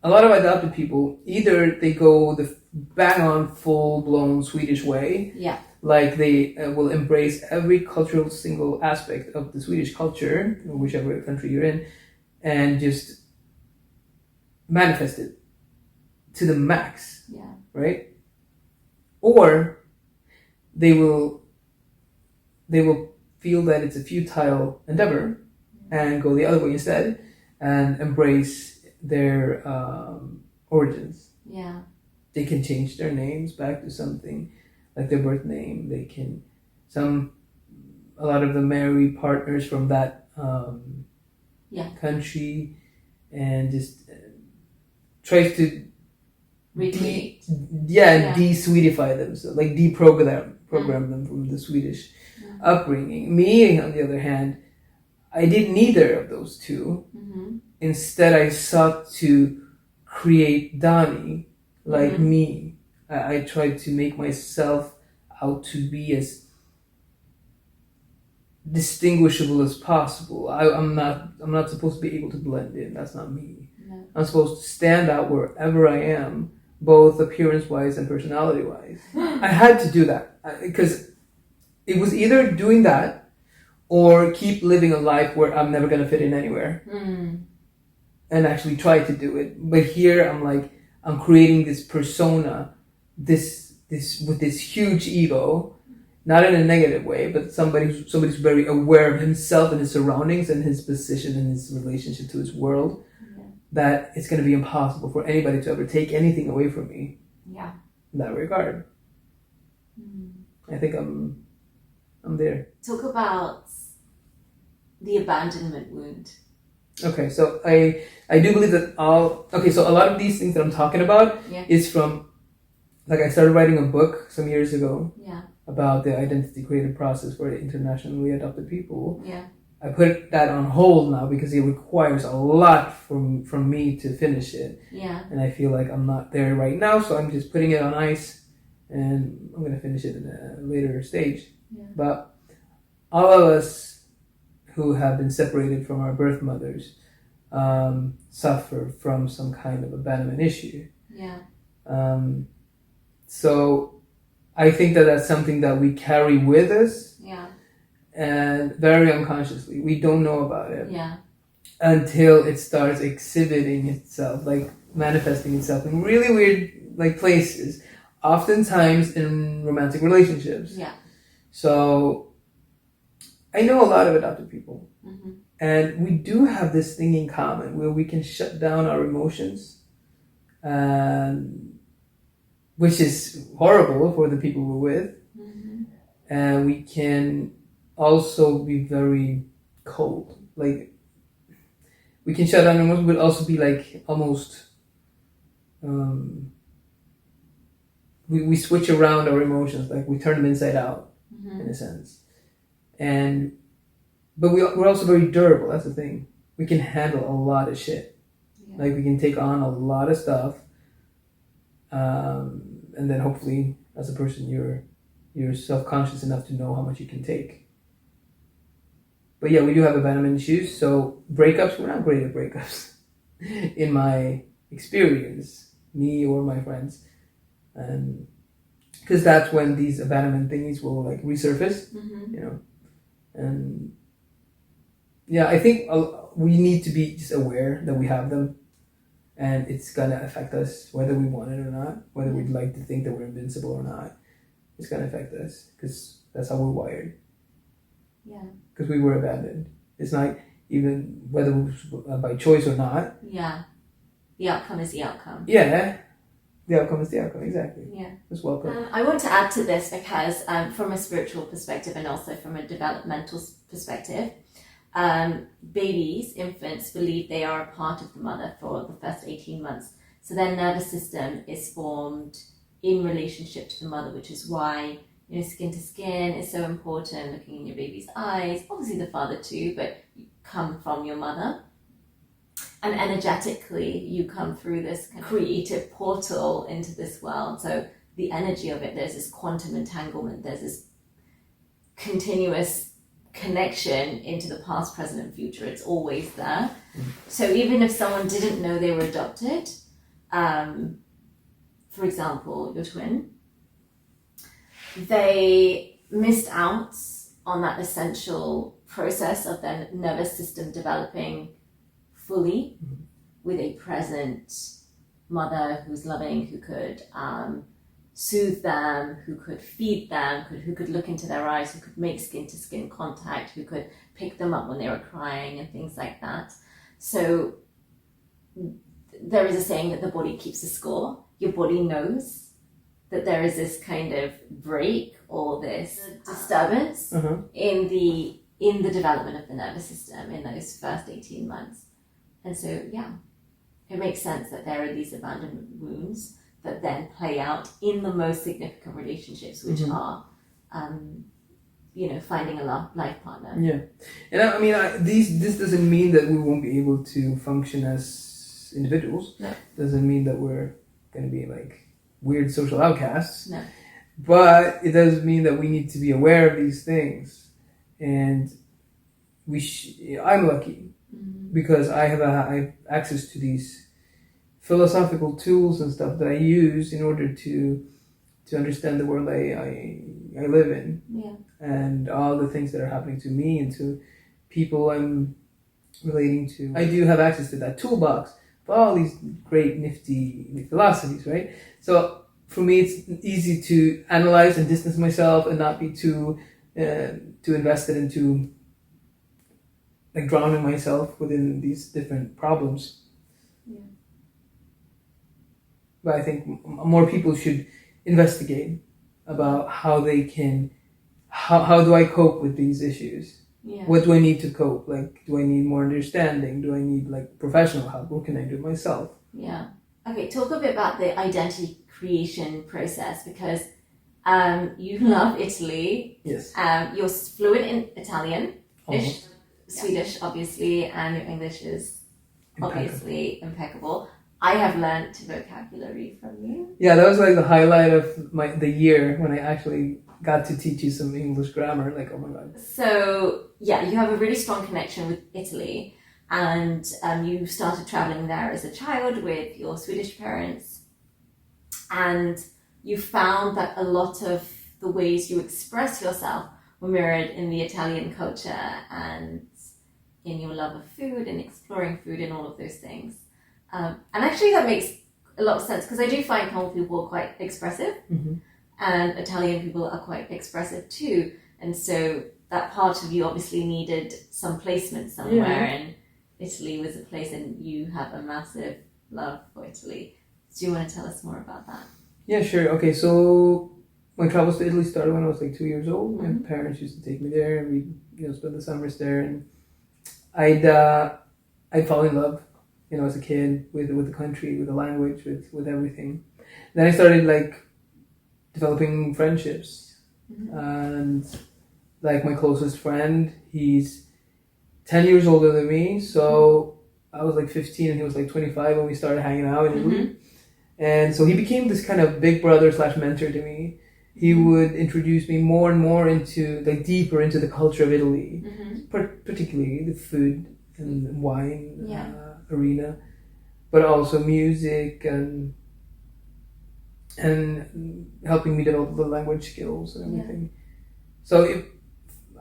S1: a lot of adopted people, either they go the bang-on, full-blown Swedish way. Yeah. Like they will embrace every cultural single aspect of the Swedish culture, whichever country you're in, and just manifest it to the max,
S2: Yeah.
S1: right? Or they will feel that it's a futile endeavor and go the other way instead and embrace their origins.
S2: Yeah.
S1: They can change their names back to something like their birth name. They can a lot of them marry partners from that country and just tries to de-Swedify them, so like program them from the Swedish upbringing. Me, on the other hand, I did neither of those two.
S2: Mm-hmm.
S1: Instead, I sought to create Dani like me. I tried to make myself out to be as distinguishable as possible. I'm not supposed to be able to blend in. That's not me.
S2: No.
S1: I'm supposed to stand out wherever I am, both appearance-wise and personality-wise. I had to do that because it was either doing that or keep living a life where I'm never going to fit in anywhere and actually try to do it. But here I'm creating this persona, this with this huge ego, not in a negative way, but somebody's very aware of himself and his surroundings and his position and his relationship to his world. That it's going to be impossible for anybody to ever take anything away from me.
S2: Yeah.
S1: In that regard. I think I'm there.
S2: Talk about the abandonment wound.
S1: Okay, so I do believe that so a lot of these things that I'm talking about is from, like, I started writing a book some years ago about the identity creative process for internationally adopted people.
S2: Yeah.
S1: I put that on hold now because it requires a lot from me to finish it.
S2: Yeah.
S1: And I feel like I'm not there right now, so I'm just putting it on ice and I'm going to finish it in a later stage.
S2: Yeah.
S1: But all of us who have been separated from our birth mothers suffer from some kind of abandonment issue.
S2: Yeah.
S1: So I think that that's something that we carry with us.
S2: Yeah.
S1: And very unconsciously. We don't know about it.
S2: Yeah.
S1: Until it starts exhibiting itself, like manifesting itself in really weird places, oftentimes in romantic relationships.
S2: Yeah.
S1: So I know a lot of adopted people.
S2: Mm-hmm.
S1: And we do have this thing in common where we can shut down our emotions, which is horrible for the people we're with.
S2: Mm-hmm.
S1: And we can also be very cold. Like, we can shut down emotions, but also be like almost we switch around our emotions, like we turn them inside out in a sense. But we're also very durable. That's the thing. We can handle a lot of shit. Yeah. Like, we can take on a lot of stuff, and then hopefully as a person you're self-conscious enough to know how much you can take. But yeah, we do have abandonment issues. So breakups, we're not great at breakups in my experience, me or my friends. And because that's when these abandonment thingies will resurface, And yeah, I think we need to be just aware that we have them, and it's gonna affect us whether we want it or not, whether we'd like to think that we're invincible or not. It's gonna affect us because that's how we're wired.
S2: Yeah.
S1: Because we were abandoned. It's not even whether it was by choice or not.
S2: Yeah. The outcome is the outcome.
S1: Yeah. The outcome is the outcome, exactly.
S2: Yeah.
S1: It's welcome.
S2: I want to add to this because from a spiritual perspective and also from a developmental perspective, infants believe they are a part of the mother for the first 18 months. So their nervous system is formed in relationship to the mother, which is why skin to skin is so important, looking in your baby's eyes, obviously the father too, but you come from your mother. And energetically, you come through this kind of creative portal into this world. So the energy of it, there's this quantum entanglement, there's this continuous connection into the past, present, and future. It's always there. So even if someone didn't know they were adopted, for example, your twin, they missed out on that essential process of their nervous system developing fully with a present mother who's loving, who could soothe them, who could feed them, who could look into their eyes, who could make skin-to-skin contact, who could pick them up when they were crying and things like that. So there is a saying that the body keeps a score. Your body knows that there is this kind of break or this disturbance in the development of the nervous system in those first 18 months. And so, yeah, it makes sense that there are these abandonment wounds that then play out in the most significant relationships, which are, finding a life partner.
S1: Yeah. And I mean, this doesn't mean that we won't be able to function as individuals.
S2: No.
S1: Doesn't mean that we're going to be like weird social outcasts.
S2: No.
S1: But it does mean that we need to be aware of these things. And I'm lucky because I have access to these philosophical tools and stuff that I use in order to understand the world I live in, and all the things that are happening to me and to people I'm relating to. I do have access to that toolbox of all these great nifty philosophies, right? So for me, it's easy to analyze and distance myself and not be too invested into like drowning myself within these different problems.
S2: Yeah.
S1: But I think more people should investigate about how they can, how do I cope with these issues?
S2: Yeah.
S1: What do I need to cope? Like, do I need more understanding? Do I need like professional help? What can I do myself?
S2: Yeah. Okay, talk a bit about the identity creation process, because you love Italy.
S1: Yes.
S2: You're fluent in Italian,
S1: Almost.
S2: Swedish, obviously, and your English is obviously impeccable. I have learnt vocabulary from you.
S1: Yeah, that was like the highlight of the year when I actually got to teach you some English grammar. Like, oh my god.
S2: So yeah, you have a really strong connection with Italy, and you started traveling there as a child with your Swedish parents, and you found that a lot of the ways you express yourself were mirrored in the Italian culture and in your love of food and exploring food and all of those things. And actually that makes a lot of sense, because I do find Tamil people are quite expressive, and Italian people are quite expressive too. And so that part of you obviously needed some placement somewhere, and Italy was a place, and you have a massive love for Italy. Do you want to tell us more about that?
S1: Yeah, sure. Okay, so my travels to Italy started when I was like 2 years old. My parents used to take me there, and we spend the summers there, and I'd fall in love, as a kid with the country, with the language, with everything. Then I started like developing friendships, and like my closest friend, he's 10 years older than me, so I was like 15 and he was like 25 when we started hanging out in Italy. And so he became this kind of big brother / mentor to me. He would introduce me more and more into, like, deeper into the culture of Italy, particularly the food and wine arena, but also music and helping me develop the language skills and everything. So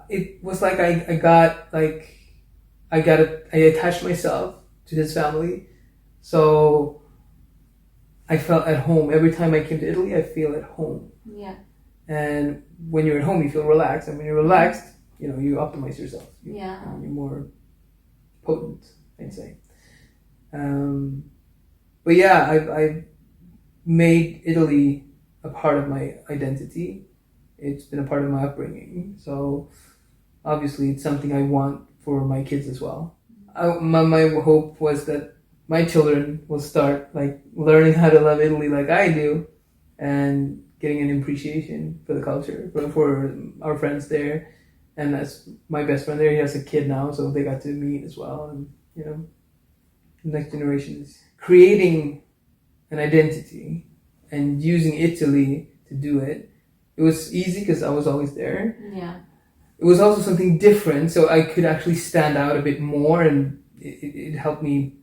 S1: it was like I attached myself to this family, so I felt at home. Every time I came to Italy, I feel at home.
S2: Yeah.
S1: And when you're at home, you feel relaxed. And when you're relaxed, you optimize yourself. You're more potent, I'd say. But yeah, I've made Italy a part of my identity. It's been a part of my upbringing. So obviously it's something I want for my kids as well. My hope was that my children will start like learning how to love Italy like I do, and getting an appreciation for the culture, for our friends there. And that's my best friend there. He has a kid now, so they got to meet as well. And the next generation is creating an identity and using Italy to do it. It was easy because I was always there.
S2: Yeah.
S1: It was also something different, so I could actually stand out a bit more, and it helped me.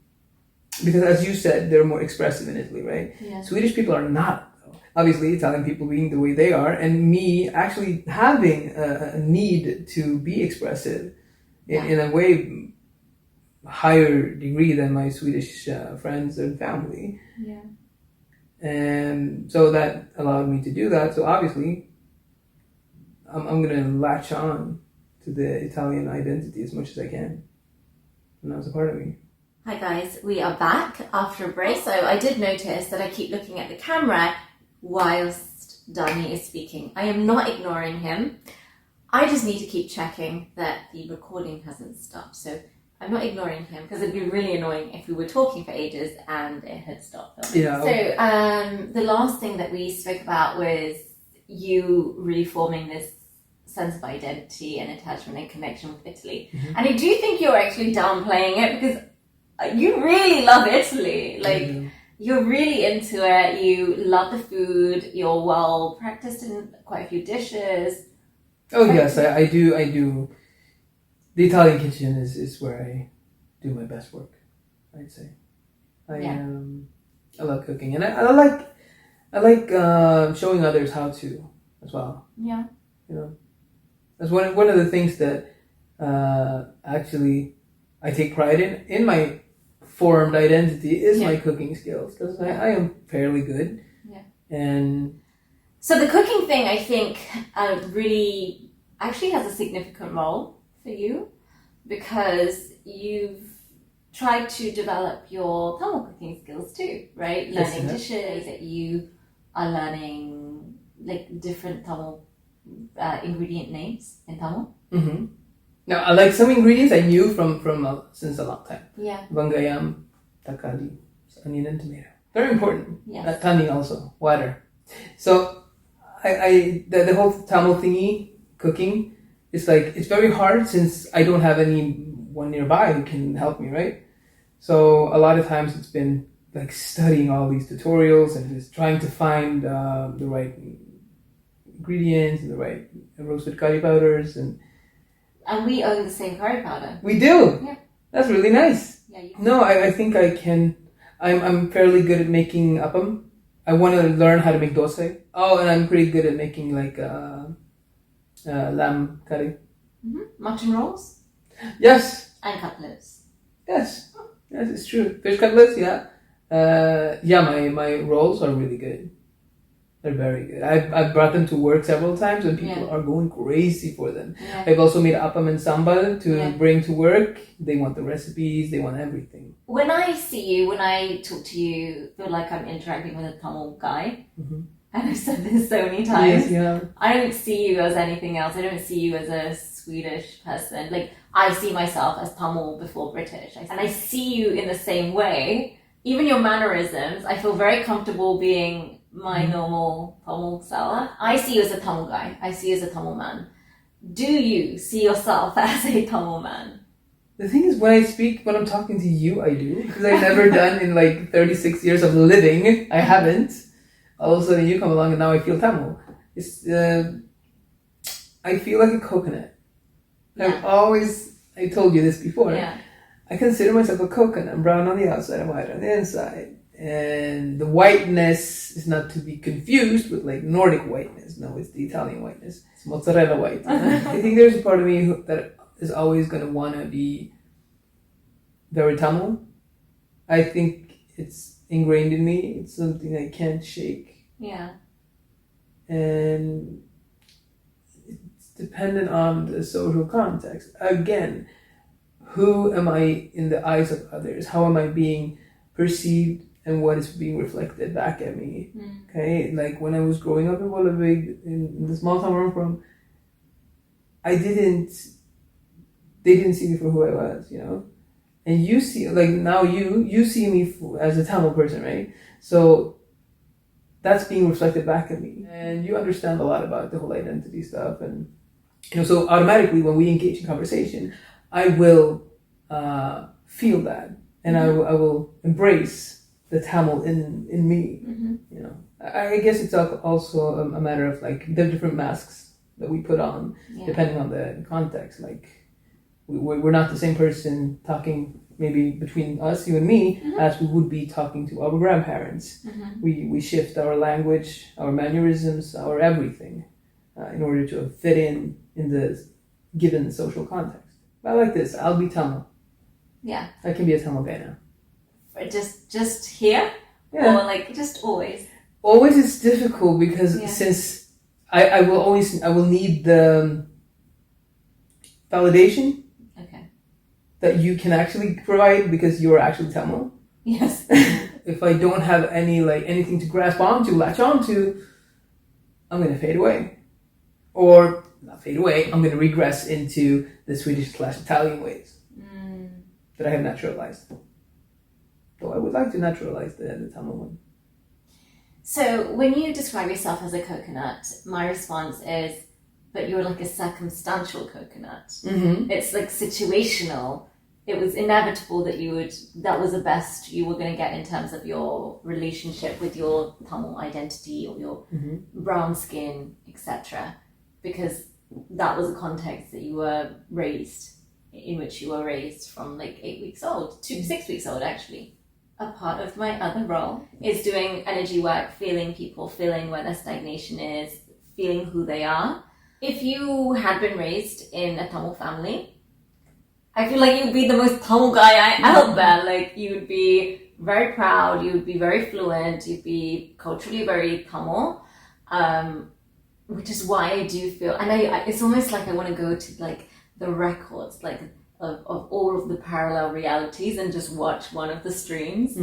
S1: Because as you said, they're more expressive in Italy, right?
S2: Yeah.
S1: Swedish people are not, though. Obviously, Italian people being the way they are, and me actually having a need to be expressive in a way higher degree than my Swedish friends and family.
S2: Yeah.
S1: And so that allowed me to do that. So obviously, I'm going to latch on to the Italian identity as much as I can. And that's a part of me.
S2: Hi guys, we are back after a break. So I did notice that I keep looking at the camera whilst Dani is speaking. I am not ignoring him. I just need to keep checking that the recording hasn't stopped. So I'm not ignoring him because it'd be really annoying if we were talking for ages and it had stopped filming.
S1: Yeah.
S2: So the last thing that we spoke about was you really forming this sense of identity and attachment and connection with Italy.
S1: Mm-hmm.
S2: And I do think you're actually downplaying it because you really love Italy. Like, you're really into it. You love the food. You're well practiced in quite a few dishes.
S1: Oh, yes, I do. The Italian kitchen is where I do my best work, I'd say. I love cooking, and I like showing others how to as well.
S2: Yeah.
S1: You know, that's one of the things that actually I take pride in my formed identity is my cooking skills, because I am fairly good.
S2: Yeah.
S1: And
S2: so the cooking thing, I think, really actually has a significant role for you, because you've tried to develop your Tamil cooking skills too, right? Learning dishes, that you are learning like different Tamil ingredient names in Tamil.
S1: Mm-hmm. Now, I like some ingredients I knew from since a long time.
S2: Yeah.
S1: Vangayam, takali, onion and tomato. Very important.
S2: Yes.
S1: Tani also, water. So the whole Tamil thingy, cooking, it's like, it's very hard since I don't have anyone nearby who can help me, right? So a lot of times it's been like studying all these tutorials and just trying to find the right ingredients and the right roasted curry powders. And
S2: we own the same curry powder.
S1: We do?
S2: Yeah.
S1: That's really nice.
S2: Yeah.
S1: No, I think I can. I'm fairly good at making appam. I want to learn how to make dosa. Oh, and I'm pretty good at making like lamb curry.
S2: Mm-hmm. Mutton rolls?
S1: Yes.
S2: And cutlets.
S1: Yes, it's true. Fish cutlets, yeah. My rolls are really good. They're very good. I've brought them to work several times and people are going crazy for them. Yeah. I've also made appam and sambal to bring to work. They want the recipes, they want everything.
S2: When I see you, when I talk to you, I feel like I'm interacting with a Tamil guy.
S1: Mm-hmm.
S2: And I've said this so many times.
S1: Yes, yeah.
S2: I don't see you as anything else. I don't see you as a Swedish person. Like, I see myself as Tamil before British. And I see you in the same way. Even your mannerisms, I feel very comfortable being my normal Tamil self. I see you as a Tamil guy. I see you as a Tamil man. Do you see yourself as a Tamil man?
S1: The thing is, when I'm talking to you, I do. Because I've never done in like 36 years of living. I haven't. All of a sudden you come along and now I feel Tamil. It's, I feel like a coconut. I told you this before.
S2: Yeah.
S1: I consider myself a coconut. I'm brown on the outside and white on the inside. And the whiteness is not to be confused with like Nordic whiteness. No, it's the Italian whiteness. It's mozzarella white. I think there's a part of me that is always going to want to be very Tamil. I think it's ingrained in me. It's something I can't shake.
S2: Yeah.
S1: And it's dependent on the social context. Again, who am I in the eyes of others? How am I being perceived and what is being reflected back at me? Okay, like when I was growing up in Bollebygd, in the small town where I'm from, they didn't see me for who I was, you know? And you see, like now you see me as a Tamil person, right? So that's being reflected back at me. And you understand a lot about the whole identity stuff. And, you know, so automatically when we engage in conversation, I will feel that. And I will embrace the Tamil in me. Mm-hmm. You know, I guess it's also a matter of like the different masks that we put on, depending on the context. Like we're not the same person talking maybe between us, you and me, as we would be talking to our grandparents. We shift our language, our mannerisms, our everything in order to fit in the given social context. I like this. I'll be Tamil.
S2: Yeah.
S1: I can be a Tamil guy now.
S2: Just here?
S1: Yeah.
S2: Or like just always?
S1: Always it's difficult because
S2: Yeah.
S1: since I will need the validation
S2: Okay.
S1: that you can actually provide because you are actually Tamil.
S2: Yes.
S1: If I don't have anything to grasp onto, latch onto, I'm gonna fade away. Or not fade away, I'm gonna regress into the Swedish/Italian ways that I have naturalized. Though I would like to naturalize the Tamil one.
S2: So when you describe yourself as a coconut, my response is, but you're like a circumstantial coconut.
S1: Mm-hmm.
S2: It's like situational. It was inevitable that was the best you were going to get in terms of your relationship with your Tamil identity or your brown skin, etc. Because that was the context that you were raised, in which you were raised from like 8 weeks old to 6 weeks old, actually. A part of my other role is doing energy work, feeling people, feeling where their stagnation is, feeling who they are. If you had been raised in a Tamil family, I feel like you'd be the most Tamil guy out there. Like, you would be very proud, you would be very fluent, you'd be culturally very Tamil, which is why I do feel, and it's almost like I want to go to like the records, like of all of the parallel realities and just watch one of the streams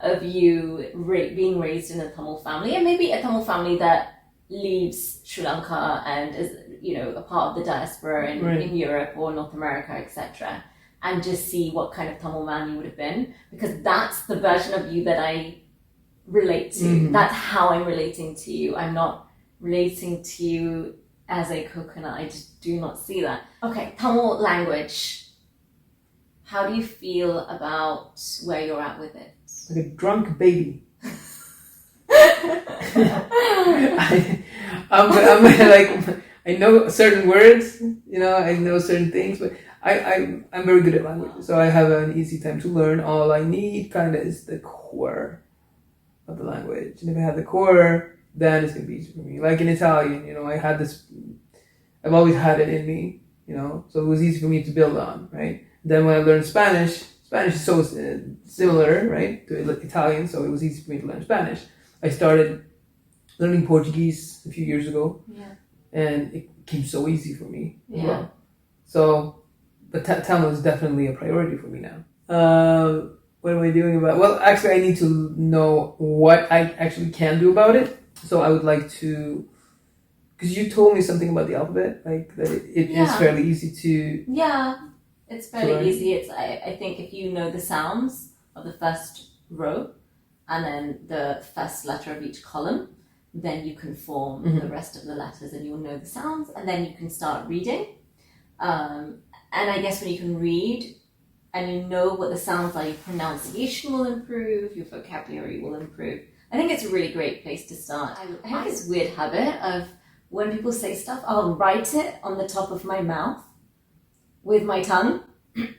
S2: of you being raised in a Tamil family, and maybe a Tamil family that leaves Sri Lanka and is, a part of the diaspora in Europe or North America, etc., and just see what kind of Tamil man you would have been, because that's the version of you that I relate to. That's how I'm relating to you. I'm not relating to you as a coconut. I just do not see that. Okay, Tamil language. How do you feel about where you're at with it?
S1: Like a drunk baby. I know certain words, I know certain things, but I'm very good at language, so I have an easy time to learn. All I need kind of is the core of the language, and if I have the core, then it's gonna be easy for me. Like in Italian, I've always had it in me, so it was easy for me to build on, right? Then when I learned Spanish is so similar, right, to Italian, so it was easy for me to learn Spanish. I started learning Portuguese a few years ago, and it became so easy for me as well. So, but Tamil is definitely a priority for me now. What am I doing about it? Well, actually, I need to know what I actually can do about it. So I would like to, because you told me something about the alphabet, like that it is fairly easy to...
S2: Yeah, it's fairly easy. I think if you know the sounds of the first row and then the first letter of each column, then you can form the rest of the letters and you'll know the sounds, and then you can start reading. And I guess when you can read and you know what the sounds are, your pronunciation will improve, your vocabulary will improve. I think it's a really great place to start. I have this weird habit of when people say stuff, I'll write it on the top of my mouth with my tongue.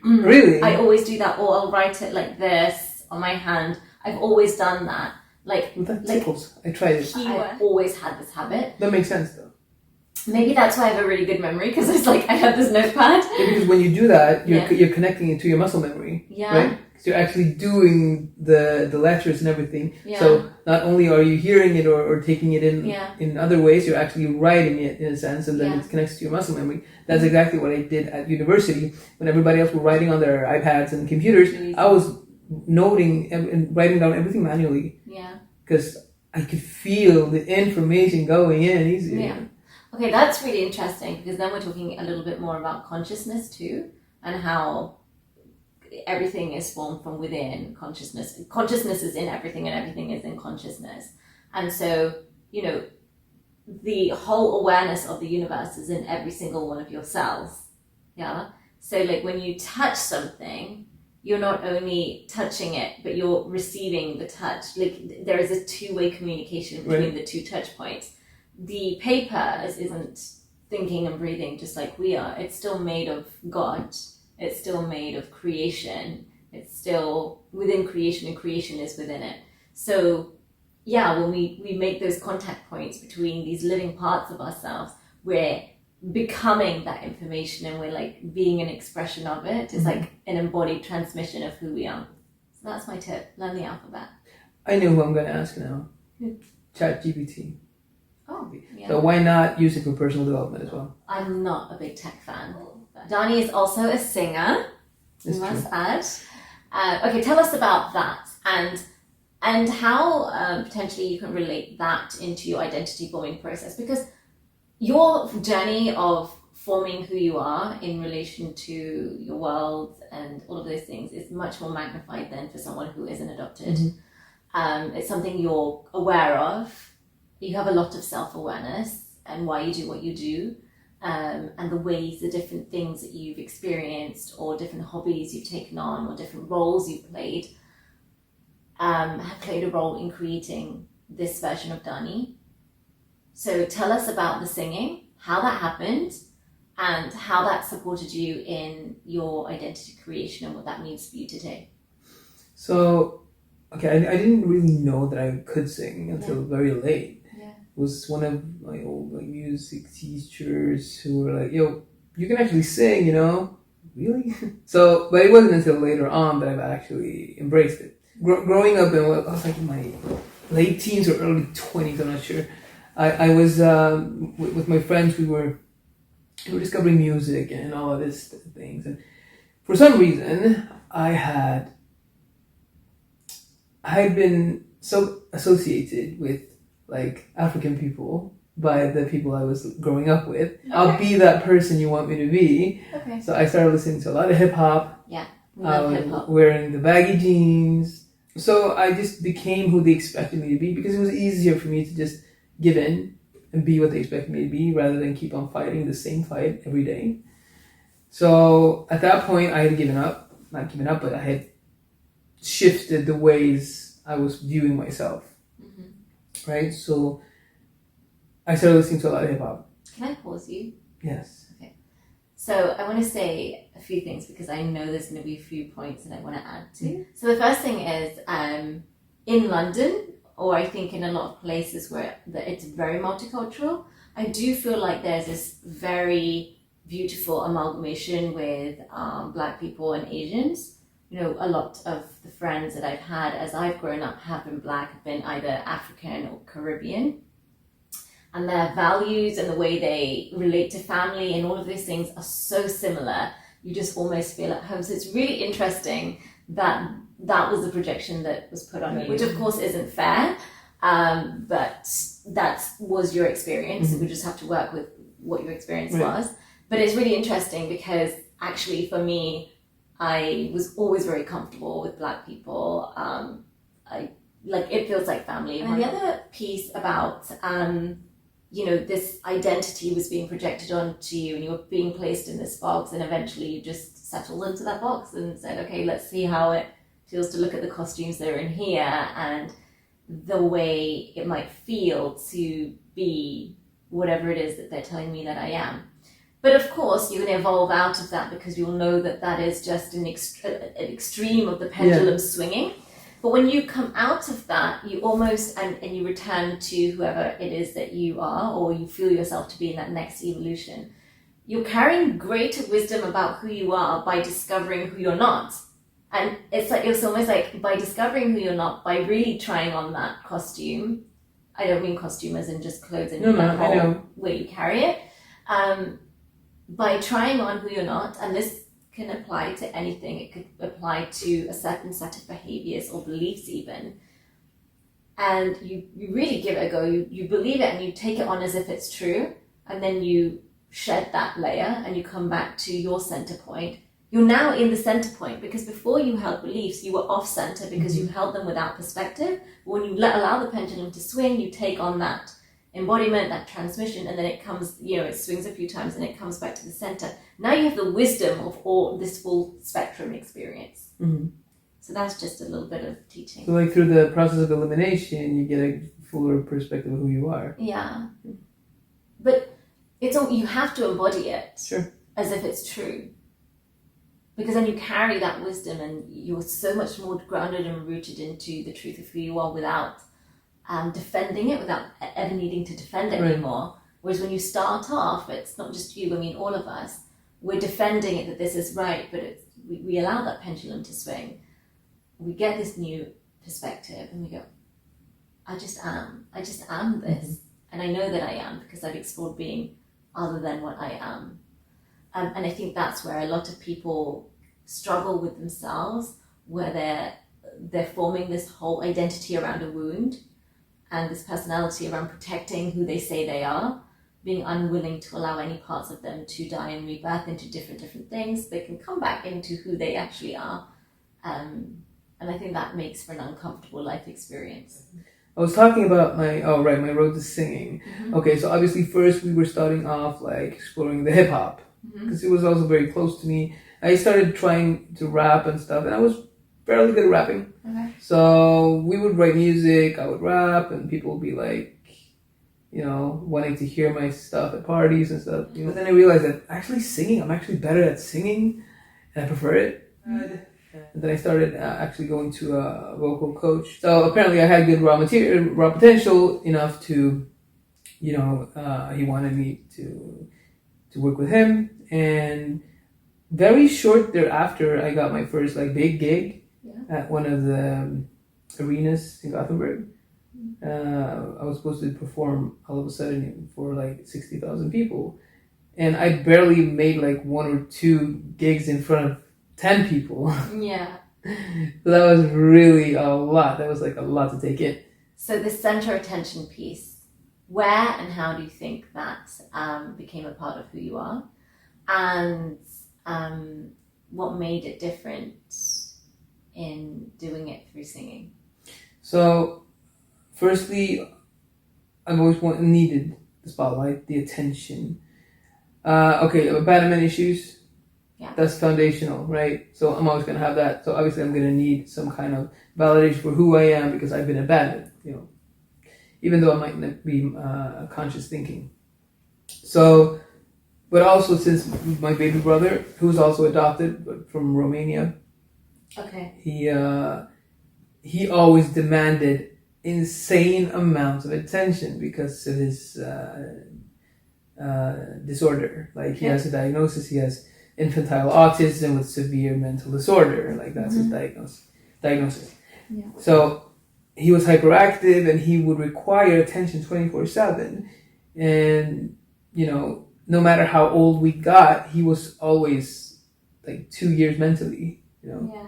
S1: Really?
S2: I always do that, or I'll write it like this on my hand. I've always done that.
S1: That tickles. I tried it.
S2: I've always had this habit.
S1: That makes sense though.
S2: Maybe that's why I have a really good memory, because it's like I have this notepad.
S1: Yeah, because when you do that, you're connecting it to your muscle memory.
S2: Yeah.
S1: Right? Because you're actually doing the letters and everything.
S2: Yeah.
S1: So not only are you hearing it or taking it in other ways, you're actually writing it in a sense, and then it connects to your muscle memory. That's exactly what I did at university. When everybody else were writing on their iPads and computers, I was noting and writing down everything manually.
S2: Yeah.
S1: Because I could feel the information going in easier.
S2: Yeah. Okay, that's really interesting, because then we're talking a little bit more about consciousness too, and how everything is formed from within consciousness. Consciousness is in everything, and everything is in consciousness. And so, the whole awareness of the universe is in every single one of your cells. Yeah. So like when you touch something, you're not only touching it, but you're receiving the touch. Like there is a two-way communication between the two touch points. The paper isn't thinking and breathing just like we are. It's still made of God. It's still made of creation. It's still within creation, and creation is within it. So when we make those contact points between these living parts of ourselves, we're becoming that information, and we're like being an expression of it. It's like an embodied transmission of who we are. So that's my tip: learn the alphabet.
S1: I know who I'm going to ask now.
S2: Who?
S1: ChatGPT.
S2: Oh, yeah.
S1: So why not use it for personal development as well?
S2: I'm not a big tech fan. Dani is also a singer.
S1: It's
S2: must
S1: true.
S2: add. Okay, tell us about that and how potentially you can relate that into your identity forming process, because your journey of forming who you are in relation to your world and all of those things is much more magnified than for someone who isn't adopted. It's something you're aware of. You have a lot of self-awareness and why you do what you do, and the ways, the different things that you've experienced, or different hobbies you've taken on, or different roles you've played, have played a role in creating this version of Dani. So tell us about the singing, how that happened, and how that supported you in your identity creation and what that means for you today.
S1: So, okay, I didn't really know that I could sing until very late.
S2: Yeah.
S1: It was one of my old music teachers who were like, yo, you can actually sing, Really? So, but it wasn't until later on that I've actually embraced it. Growing up, I was like in my late teens or early 20s, I'm not sure. I was, with my friends, we were discovering music and all of these things. And for some reason, I had been so associated with like African people by the people I was growing up with. Okay. I'll be that person you want me to be.
S2: Okay.
S1: So I started listening to a lot of hip hop.
S2: Yeah.
S1: Wearing the baggy jeans. So I just became who they expected me to be, because it was easier for me to just give in and be what they expected me to be rather than keep on fighting the same fight every day. So at that point I had given up. Not given up, but I had shifted the ways I was viewing myself. Right? So I started listening to a lot of hip hop.
S2: Can I pause you?
S1: Yes.
S2: Okay. So I want to say a few things, because I know there's going to be a few points that I want to add to. So the first thing is, in London, or I think in a lot of places where it's very multicultural, I do feel like there's this very beautiful amalgamation with Black people and Asians. A lot of the friends that I've had as I've grown up have been Black, have been either African or Caribbean. And their values and the way they relate to family and all of those things are so similar. You just almost feel at home. So it's really interesting that that was the projection that was put on you, which of course isn't fair, but that was your experience. We just have to work with what your experience was. But it's really interesting because actually for me, I was always very comfortable with Black people. It feels like family. And the other piece about this identity was being projected onto you and you were being placed in this box, and eventually you just settled into that box and said, okay, let's see how it feels to look at the costumes that are in here and the way it might feel to be whatever it is that they're telling me that I am. But of course, you're going to evolve out of that, because you'll know that that is just an extreme of the pendulum swinging. But when you come out of that, you almost, and you return to whoever it is that you are, or you feel yourself to be in that next evolution, you're carrying greater wisdom about who you are by discovering who you're not. And it's almost like by discovering who you're not, by really trying on that costume. I don't mean costume as in just clothes and that whole way you carry it. By trying on who you're not, and this can apply to anything. It could apply to a certain set of behaviors or beliefs even. And you really give it a go. You believe it and you take it on as if it's true. And then you shed that layer and you come back to your center point. You're now in the center point, because before you held beliefs, you were off center because you held them without perspective. But when you allow the pendulum to swing, you take on that embodiment, that transmission, and then it comes, it swings a few times and it comes back to the center. Now you have the wisdom of all this full spectrum experience. So that's just a little bit of teaching.
S1: So through the process of elimination, you get a fuller perspective of who you are.
S2: Yeah. But you have to embody it.
S1: Sure.
S2: As if it's true. Because then you carry that wisdom and you're so much more grounded and rooted into the truth of who you are without defending it, without ever needing to defend it anymore. Whereas when you start off, it's not just you, I mean, all of us, we're defending it that this is right, but we allow that pendulum to swing. We get this new perspective and we go, I just am this. Mm-hmm. And I know that I am because I've explored being other than what I am. And I think that's where a lot of people struggle with themselves, where they're forming this whole identity around a wound and this personality around protecting who they say they are, being unwilling to allow any parts of them to die and rebirth into different things. They can come back into who they actually are. And I think that makes for an uncomfortable life experience.
S1: I was talking about my road to singing. Mm-hmm. Okay, so obviously first we were starting off like exploring the hip hop because it was also very close to me. I started trying to rap and stuff, and I was fairly good at rapping. Okay. So we would write music, I would rap, and people would be like, wanting to hear my stuff at parties and stuff. But then I realized that actually singing, I'm actually better at singing, and I prefer it. Mm-hmm. And then I started actually going to a vocal coach. So apparently I had good raw potential enough to, he wanted me to work with him. And very short thereafter, I got my first like big gig at one of the arenas in Gothenburg. I was supposed to perform all of a sudden for like 60,000 people. And I barely made like 1 or 2 gigs in front of 10 people.
S2: Yeah.
S1: So that was really a lot. That was like a lot to take in.
S2: So the center attention piece, where and how do you think that became a part of who you are? And what made it different in doing it through singing? So,
S1: firstly, I've always needed the spotlight, the attention. Abandonment issues. Yeah. That's foundational, right? So I'm always going to have that. So obviously I'm going to need some kind of validation for who I am because I've been abandoned, even though I might not be conscious thinking. So, but also since my baby brother, who's also adopted but from Romania,
S2: okay,
S1: he always demanded insane amounts of attention because of his disorder. Like he has a diagnosis, he has infantile autism with severe mental disorder, like that's his diagnosis. Yeah. So he was hyperactive and he would require attention 24/7. And, no matter how old we got, he was always like 2 years mentally, Yeah.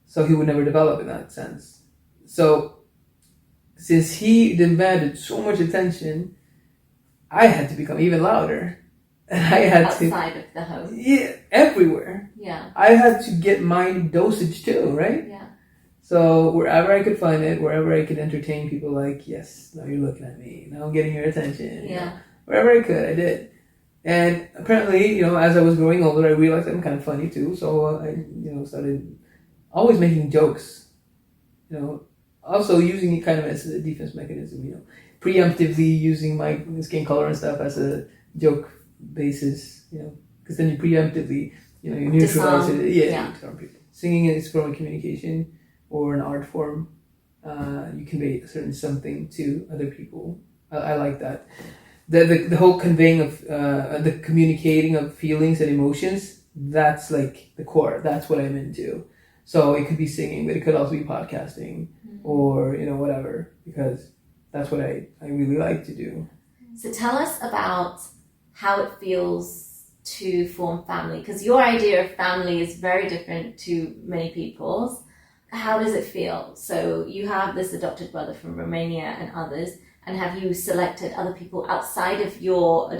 S1: So he would never develop in that sense. So since he demanded so much attention, I had to become even louder. And I had
S2: outside of the home.
S1: Yeah, everywhere.
S2: Yeah.
S1: I had to get my dosage too, right?
S2: Yeah.
S1: So wherever I could find it, wherever I could entertain people, like, yes, now you're looking at me, now I'm getting your attention.
S2: Yeah.
S1: Wherever I could, I did. And apparently, as I was growing older, I realized I'm kind of funny too. So I, started always making jokes. Also using it kind of as a defense mechanism. Preemptively using my skin color and stuff as a joke basis, because then you preemptively, you neutralize it. Yeah. Singing is from a communication or an art form. You convey a certain something to other people. I like that. The whole conveying of the communicating of feelings and emotions. That's like the core. That's what I'm into. So it could be singing, but it could also be podcasting or whatever, because that's what I really like to do.
S2: So tell us about how it feels to form family, because your idea of family is very different to many people's. How does it feel? So you have this adopted brother from Romania and others, and have you selected other people outside of your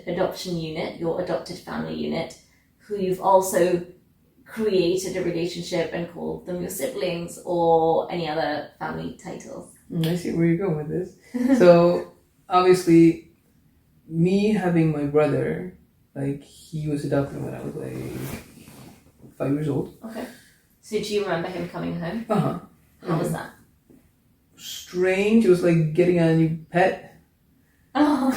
S2: adoption unit, your adopted family unit, who you've also created a relationship and called them your siblings or any other family titles?
S1: I see where you're going with this. So obviously, me having my brother, like, he was adopted when I was like 5 years old.
S2: Okay. So do you remember him coming home?
S1: Uh-huh.
S2: How was that?
S1: Strange. It was like getting a new pet.
S2: Oh.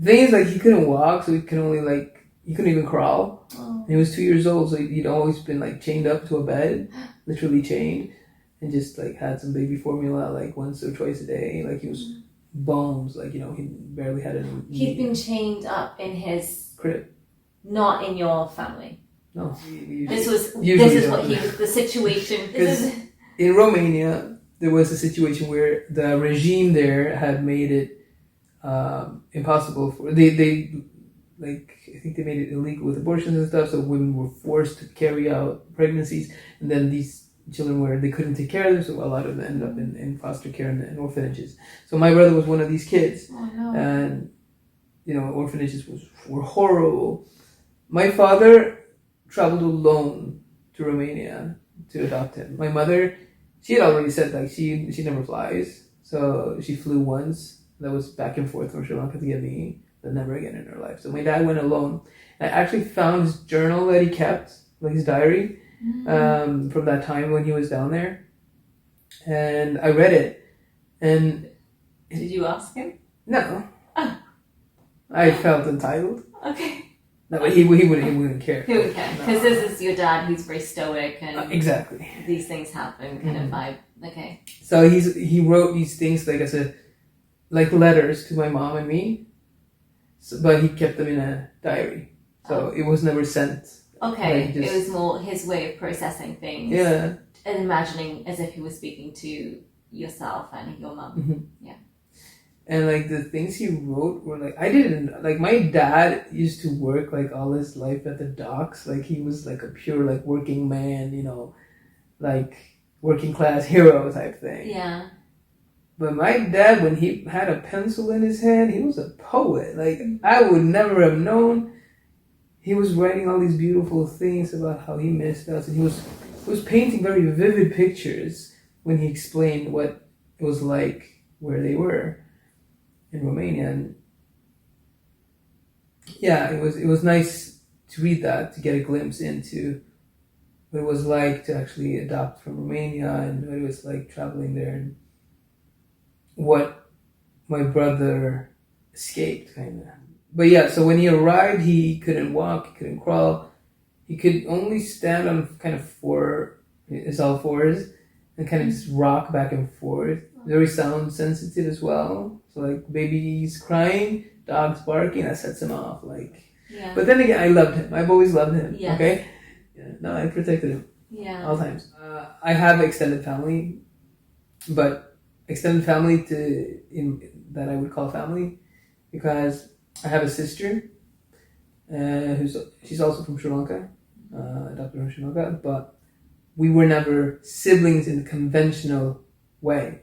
S1: The thing is, like, he couldn't walk, so he couldn't even crawl. Oh. And he was 2 years old, so he'd always been like chained up to a bed, literally chained, and just like had some baby formula like once or twice a day. Like he was bones, like, you know, he barely had any.
S2: He'd been chained up in his
S1: crib.
S2: Not in your family.
S1: No.
S2: This is
S1: Usually
S2: what he was, the situation. This is
S1: in Romania, there was a situation where the regime there had made it impossible for they like, I think they made it illegal with abortions and stuff, so women were forced to carry out pregnancies, and then these children they couldn't take care of them, so a lot of them ended up in foster care and orphanages. So my brother was one of these kids.
S2: Oh, no.
S1: And you know, orphanages were horrible. My father traveled alone to Romania to adopt him. My mother, she had already said, like, she never flies, so she flew once. That was back and forth from Sri Lanka to get me, but never again in her life. So my dad went alone. I actually found his journal that he kept, like his diary, from that time when he was down there, and I read it. And
S2: did you ask him?
S1: No. Oh. I felt entitled.
S2: Okay.
S1: No, but he wouldn't care.
S2: He wouldn't care because this is your dad, who's very stoic, and
S1: exactly
S2: these things happen, kind of vibe. Okay.
S1: So he wrote these things, like I said, like letters to my mom and me, but he kept them in a diary, so it was never sent.
S2: Okay,
S1: like
S2: it was more his way of processing things.
S1: Yeah.
S2: And imagining as if he was speaking to yourself and your mom.
S1: Mm-hmm.
S2: Yeah.
S1: And like the things he wrote were like, I didn't, like, my dad used to work like all his life at the docks. Like he was like a pure like working man, you know, like working class hero type thing.
S2: Yeah.
S1: But my dad, when he had a pencil in his hand, he was a poet. Like I would never have known. He was writing all these beautiful things about how he missed us, and he was painting very vivid pictures when he explained what it was like where they were in Romania. And yeah, it was nice to read that, to get a glimpse into what it was like to actually adopt from Romania, and what it was like traveling there, and what my brother escaped, kind of. But yeah, so when he arrived, he couldn't walk, he couldn't crawl, he could only stand on kind of his all fours, and kind of just rock back and forth. Very sound sensitive as well. So like babies crying, dogs barking, that sets him off. Like,
S2: yeah.
S1: But then again, I loved him. I've always loved him.
S2: Yes.
S1: Okay. Yeah. No, I protected him.
S2: Yeah.
S1: All times. I have extended family, but extended family that I would call family, because I have a sister, she's also from Sri Lanka, adopted from Sri Lanka, but we were never siblings in the conventional way.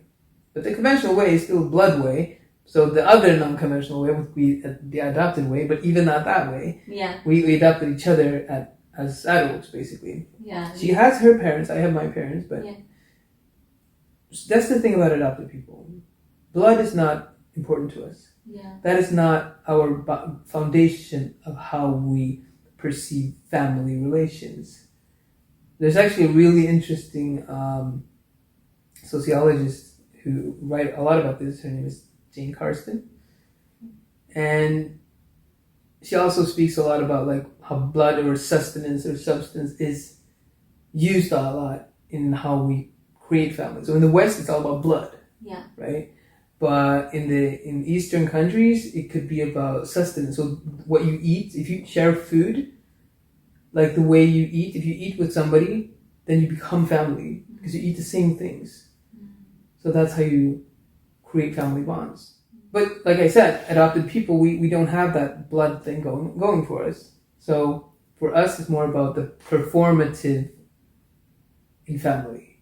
S1: But the conventional way is still blood way. So the other non-conventional way would be the adopted way, but even not that way.
S2: Yeah.
S1: We adopted each other as adults, basically.
S2: Yeah.
S1: She has her parents, I have my parents, but that's the thing about adopted people. Blood is not important to us.
S2: Yeah.
S1: That is not our foundation of how we perceive family relations. There's actually a really interesting sociologist who write a lot about this. Her name is Jane Karsten, and she also speaks a lot about like how blood or sustenance or substance is used a lot in how we create families. So in the West, it's all about blood.
S2: Yeah.
S1: Right. But in Eastern countries, it could be about sustenance. So what you eat, if you share food, like the way you eat, if you eat with somebody, then you become family because you eat the same things. So that's how you create family bonds. But like I said, adopted people, we don't have that blood thing going for us. So for us, it's more about the performative in family.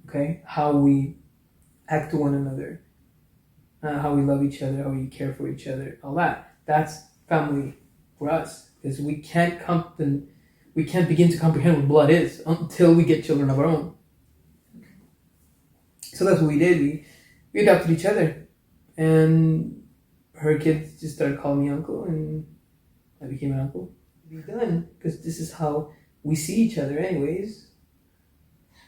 S1: Okay? How we act to one another. How we love each other, how we care for each other, all that. That's family for us, because we can't begin to comprehend what blood is until we get children of our own. So that's what we did. We adopted each other, and her kids just started calling me uncle, and I became an uncle. Be done, because this is how we see each other, anyways.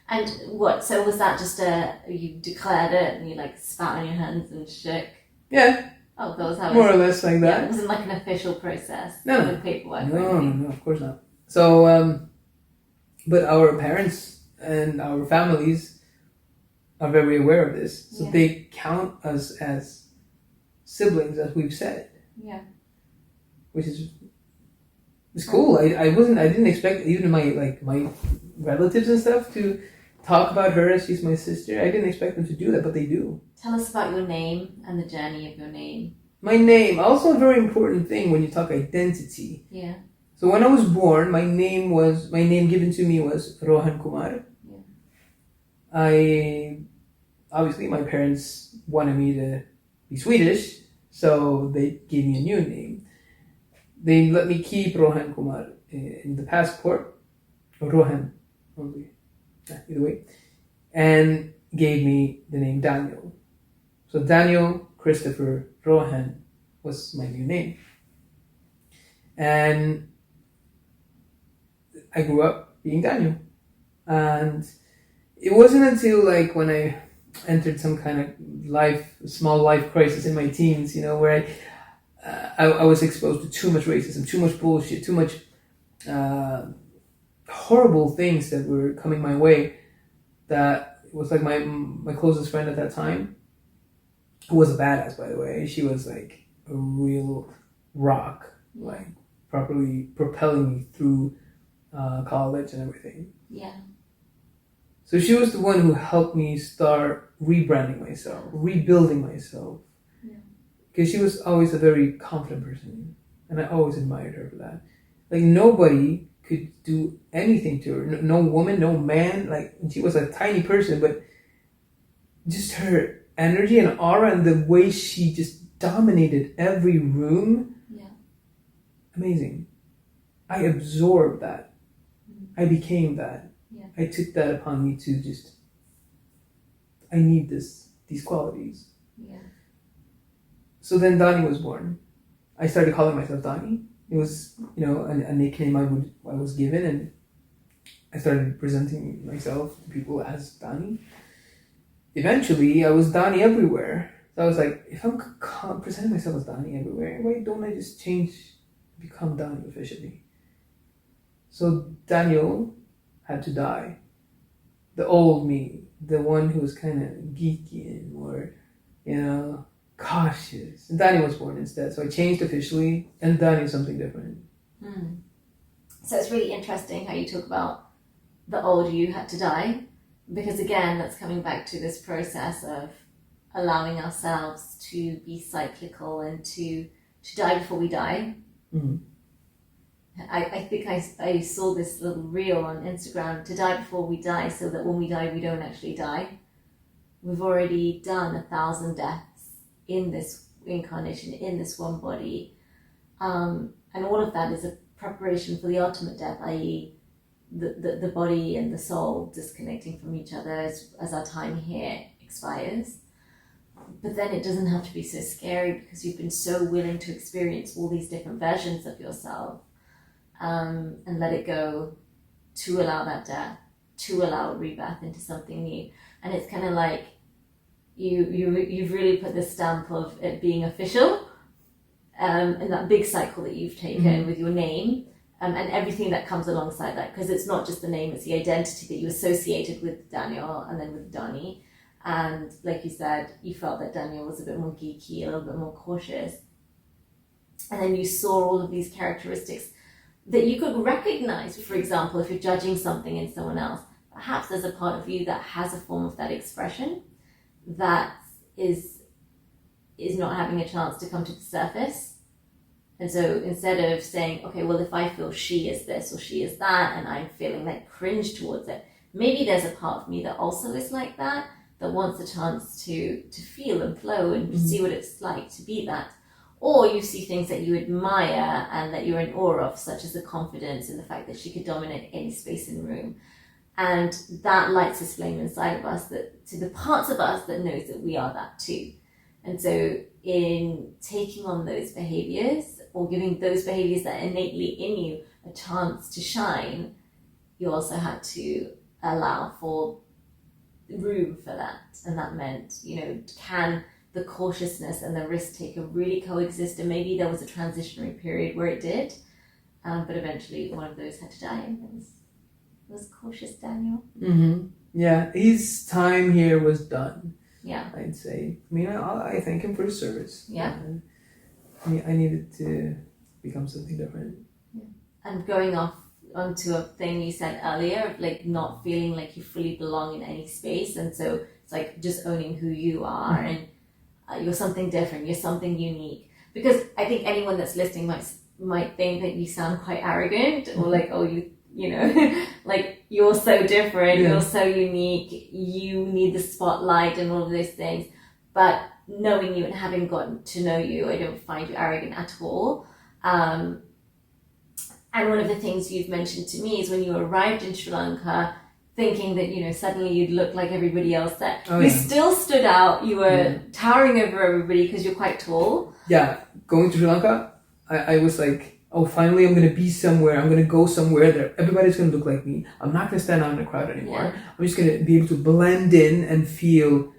S2: And what? So was that just you declared it and you like spat on your hands and shook?
S1: Yeah.
S2: Oh, that was how.
S1: More or less like that.
S2: Yeah, it wasn't like an official process.
S1: No.
S2: With paperwork.
S1: No, of course not. So, but our parents and our families are very aware of this, so they count us as siblings, as we've said.
S2: Yeah.
S1: Which is it's cool. I didn't expect even my relatives and stuff to talk about her as she's my sister. I didn't expect them to do that, but they do.
S2: Tell us about your name and the journey of your name.
S1: My name, also a very important thing when you talk identity.
S2: Yeah.
S1: So when I was born, my name given to me was Rohan Kumar.
S2: Yeah.
S1: Obviously my parents wanted me to be Swedish, so they gave me a new name. They let me keep Rohan Kumar in the passport, or Rohan only, either way, and gave me the name Daniel. So Daniel Christopher Rohan was my new name. And I grew up being Daniel. And it wasn't until when I entered some kind of small life crisis in my teens, where I was exposed to too much racism, too much bullshit, too much horrible things that were coming my way, that it was my closest friend at that time, who was a badass, by the way. She was a real rock, properly propelling me through college and everything.
S2: Yeah.
S1: So she was the one who helped me start rebranding myself, rebuilding myself. Because she was always a very confident person, and I always admired her for that. Nobody could do anything to her. No woman, no man. She was a tiny person, but just her energy and aura and the way she just dominated every room.
S2: Yeah.
S1: Amazing. I absorbed that. I became that.
S2: Yeah.
S1: I took that upon me to I need these qualities.
S2: Yeah.
S1: So then Dani was born. I started calling myself Dani. It was, a nickname I was given, and I started presenting myself to people as Dani. Eventually, I was Dani everywhere. So I was like, if I'm presenting myself as Dani everywhere, why don't I just become Dani officially? So Daniel had to die. The old me, the one who was kind of geeky and more, cautious. And Dani was born instead, so I changed officially, and Dani is something different.
S2: So it's really interesting how you talk about the old you had to die, because again, that's coming back to this process of allowing ourselves to be cyclical and to die before we die.
S1: Mm-hmm.
S2: I think I saw this little reel on Instagram, to die before we die, so that when we die, we don't actually die. We've already done 1,000 deaths in this incarnation, in this one body. And all of that is a preparation for the ultimate death, i.e. the body and the soul disconnecting from each other as our time here expires. But then it doesn't have to be so scary, because you've been so willing to experience all these different versions of yourself, and let it go, to allow that death, to allow rebirth into something new. And it's kind of like you've really put the stamp of it being official, in that big cycle that you've taken with your name, and everything that comes alongside that, because it's not just the name, it's the identity that you associated with Daniel and then with Dani. And like you said, you felt that Daniel was a bit more geeky, a little bit more cautious, and then you saw all of these characteristics that you could recognize. For example, if you're judging something in someone else, perhaps there's a part of you that has a form of that expression that is not having a chance to come to the surface. And so instead of saying, okay, well, if I feel she is this or she is that, and I'm feeling that cringe towards it, maybe there's a part of me that also is like that wants a chance to feel and flow and see what it's like to be that. Or you see things that you admire and that you're in awe of, such as the confidence and the fact that she could dominate any space in the room. And that lights this flame inside of us, that to the parts of us that knows that we are that too. And so in taking on those behaviors, or giving those behaviors that are innately in you a chance to shine, you also had to allow for room for that. And that meant, can the cautiousness and the risk taker really coexist? And maybe there was a transitionary period where it did, but eventually one of those had to die, and it was cautious Daniel.
S1: Yeah, his time here was done.
S2: Yeah.
S1: I'd say. I mean, I thank him for his service.
S2: Yeah.
S1: I needed to become something different.
S2: And going off onto a thing you said earlier of like not feeling like you fully belong in any space, and so it's like just owning who you are, and you're something different, you're something unique. Because I think anyone that's listening might think that you sound quite arrogant, or like, oh, you know, like you're so different, you're so unique, you need the spotlight and all of those things. But knowing you and having gotten to know you, I don't find you arrogant at all. And one of the things you've mentioned to me is when you arrived in Sri Lanka, thinking that, you know, suddenly you'd look like everybody else there. You still stood out. You were towering over everybody because you're quite tall.
S1: Yeah, going to Sri Lanka, I was like, oh, finally I'm going to be somewhere. I'm going to go somewhere that everybody's going to look like me. I'm not going to stand out in the crowd anymore. Yeah. I'm just going to be able to blend in and feel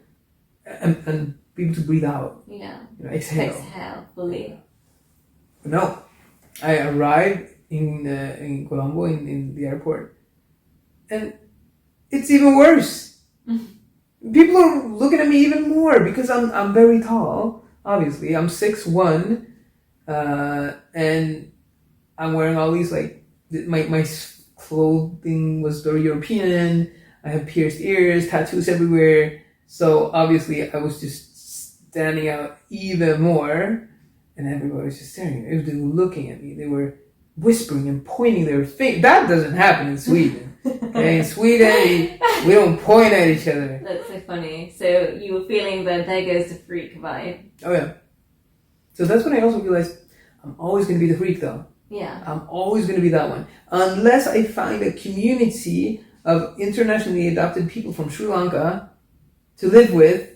S1: and be able to breathe out.
S2: Yeah.
S1: You know, exhale.
S2: Exhale fully.
S1: No, I arrived in Colombo in the airport, and it's even worse. People are looking at me even more because I'm very tall. Obviously, I'm 6'1", and I'm wearing all these like my clothing was very European. I have pierced ears, tattoos everywhere. So obviously, I was just standing out even more, and everybody was just staring at me. They were looking at me. They were whispering and pointing their finger. That doesn't happen in Sweden. Okay, in Sweden, we don't point at each other.
S2: That's so funny. So you were feeling the there goes the freak vibe.
S1: Oh yeah. So that's when I also realized I'm always going to be the freak though.
S2: Yeah.
S1: I'm always going to be that one. Unless I find a community of internationally adopted people from Sri Lanka to live with,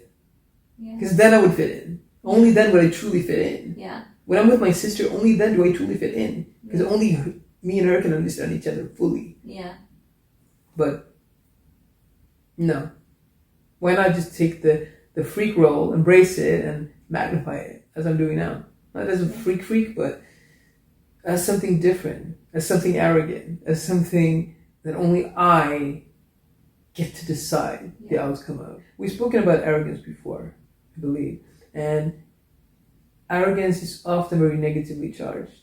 S1: because then I would fit in. Only then would I truly fit in.
S2: Yeah.
S1: When I'm with my sister, only then do I truly fit in. Because only me and her can understand each other fully.
S2: Yeah.
S1: But no. Why not just take the freak role, embrace it, and magnify it, as I'm doing now? Not as a freak, but as something different, as something arrogant, as something that only I get to decide the outcome of. We've spoken about arrogance before, I believe. And arrogance is often very negatively charged.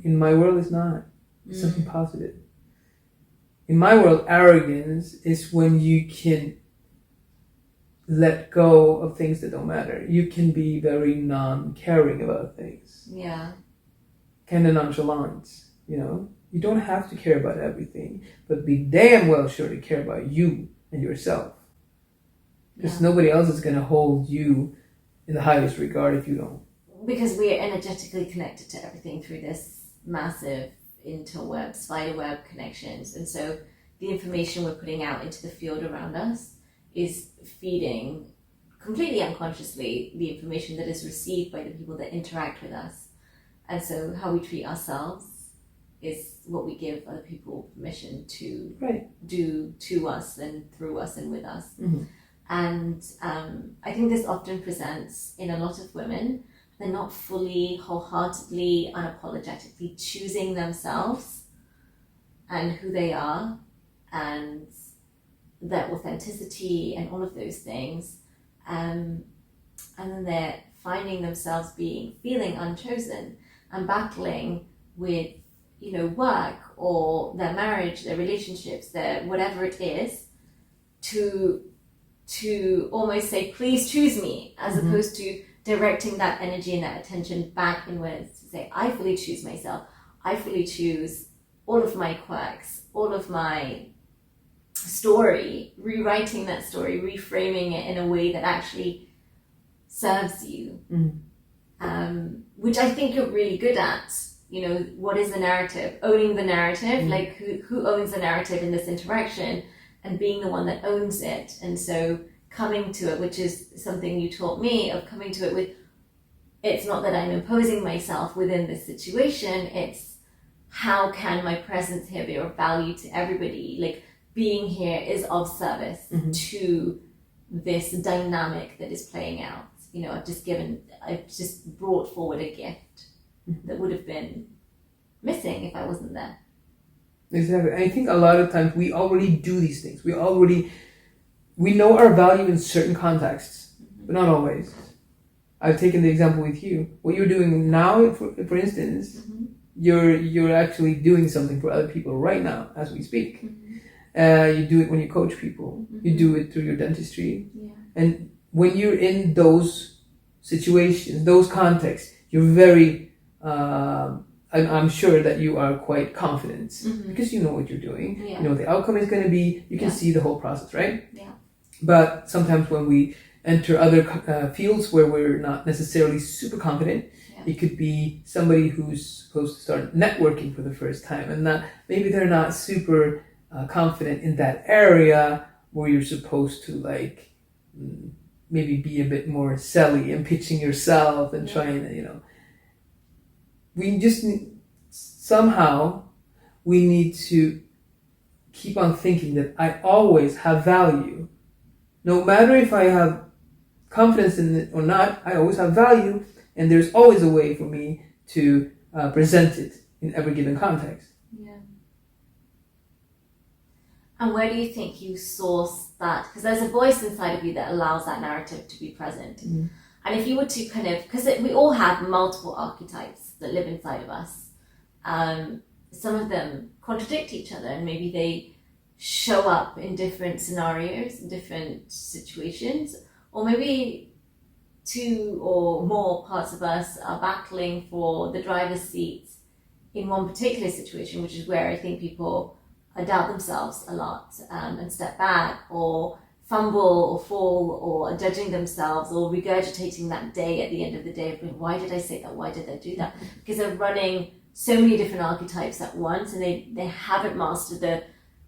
S1: In my world, it's not. It's something positive. In my world, arrogance is when you can let go of things that don't matter. You can be very non-caring about things.
S2: Yeah.
S1: Kind of nonchalant, you know? You don't have to care about everything, but be damn well sure to care about you and yourself. Because nobody else is going to hold you in the highest regard if you don't.
S2: Because we are energetically connected to everything through this massive interweb, spiderweb connections. And so the information we're putting out into the field around us is feeding completely unconsciously the information that is received by the people that interact with us. And so how we treat ourselves is what we give other people permission to do to us and through us and with us. And I think this often presents in a lot of women. They're not fully, wholeheartedly, unapologetically choosing themselves and who they are and their authenticity and all of those things. And then they're finding themselves feeling unchosen and battling with, you know, work or their marriage, their relationships, their whatever it is, to almost say, please choose me, as opposed to directing that energy and that attention back inwards to say, I fully choose myself. I fully choose all of my quirks, all of my story, rewriting that story, reframing it in a way that actually serves you. Which I think you're really good at. You know, what is the narrative? Owning the narrative, like who owns the narrative in this interaction, and being the one that owns it. And so coming to it, which is something you taught me, of coming to it with, it's not that I'm imposing myself within this situation, it's how can my presence here be of value to everybody? Like, being here is of service to this dynamic that is playing out. You know, I've just brought forward a gift that would have been missing if I wasn't there.
S1: Exactly. I think a lot of times we already do these things. We already we know our value in certain contexts, but not always. I've taken the example with you. What you're doing now, for instance, you're actually doing something for other people right now as we speak. You do it when you coach people. You do it through your dentistry. And when you're in those situations, those contexts, you're very, I'm sure that you are quite confident because you know what you're doing. You know what the outcome is going to be. You can see the whole process, right? But sometimes when we enter other fields where we're not necessarily super confident, it could be somebody who's supposed to start networking for the first time, and maybe they're not super confident in that area where you're supposed to like maybe be a bit more selly and pitching yourself and trying to, we just somehow we need to keep on thinking that I always have value. No matter if I have confidence in it or not, I always have value, and there's always a way for me to present it in every given context.
S2: And where do you think you source that? Because there's a voice inside of you that allows that narrative to be present. And if you were to kind of, because we all have multiple archetypes that live inside of us. Some of them contradict each other, and maybe they show up in different scenarios, in different situations, or maybe two or more parts of us are battling for the driver's seat in one particular situation, which is where I think people doubt themselves a lot and step back or fumble or fall or are judging themselves or regurgitating that day at the end of the day of why did I say that, why did I do that, because they're running so many different archetypes at once and they haven't mastered the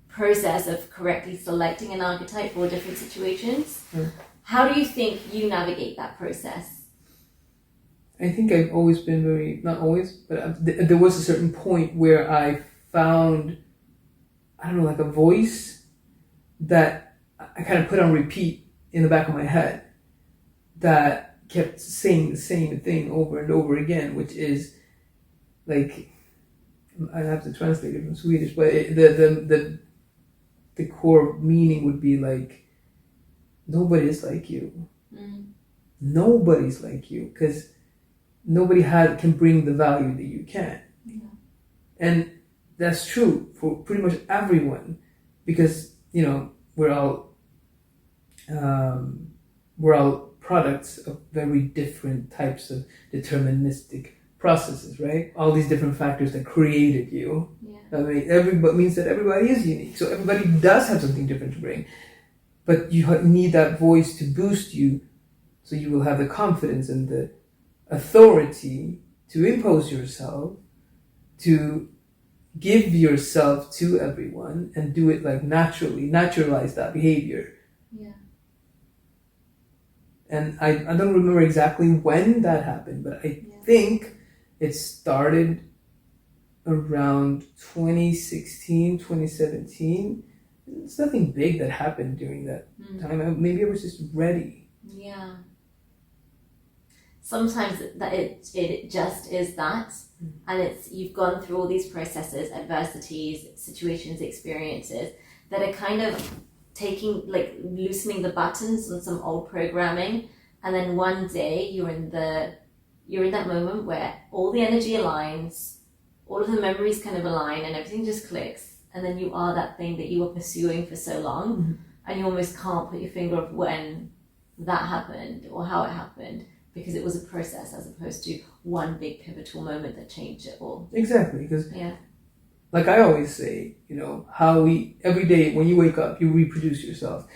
S2: process of correctly selecting an archetype for different situations. How do you think you navigate that process?
S1: I think I've always been very, not always, but there was a certain point where I found, I don't know, like a voice that I kind of put on repeat in the back of my head that kept saying the same thing over and over again, which is like, I have to translate it from Swedish, but the core meaning would be like, nobody is like you. Nobody's like you, because nobody can bring the value that you can. And that's true for pretty much everyone, because we're all products of very different types of deterministic processes, right? All these different factors that created you. I mean, everybody means that everybody is unique. So everybody does have something different to bring, but you need that voice to boost you, so you will have the confidence and the authority to impose yourself, to give yourself to everyone and do it like naturally, naturalize that behavior. And I don't remember exactly when that happened, but I think it started around 2016, 2017. It's nothing big that happened during that time. Maybe I was just ready.
S2: Sometimes that it just is that, and you've gone through all these processes, adversities, situations, experiences that are kind of loosening the buttons on some old programming, and then one day you're in that moment where all the energy aligns, all of the memories kind of align, and everything just clicks, and then you are that thing that you were pursuing for so long, and you almost can't put your finger on when that happened or how it happened, because it was a process as opposed to one big pivotal moment that changed it all.
S1: Exactly, because like I always say, how every day when you wake up, you reproduce yourself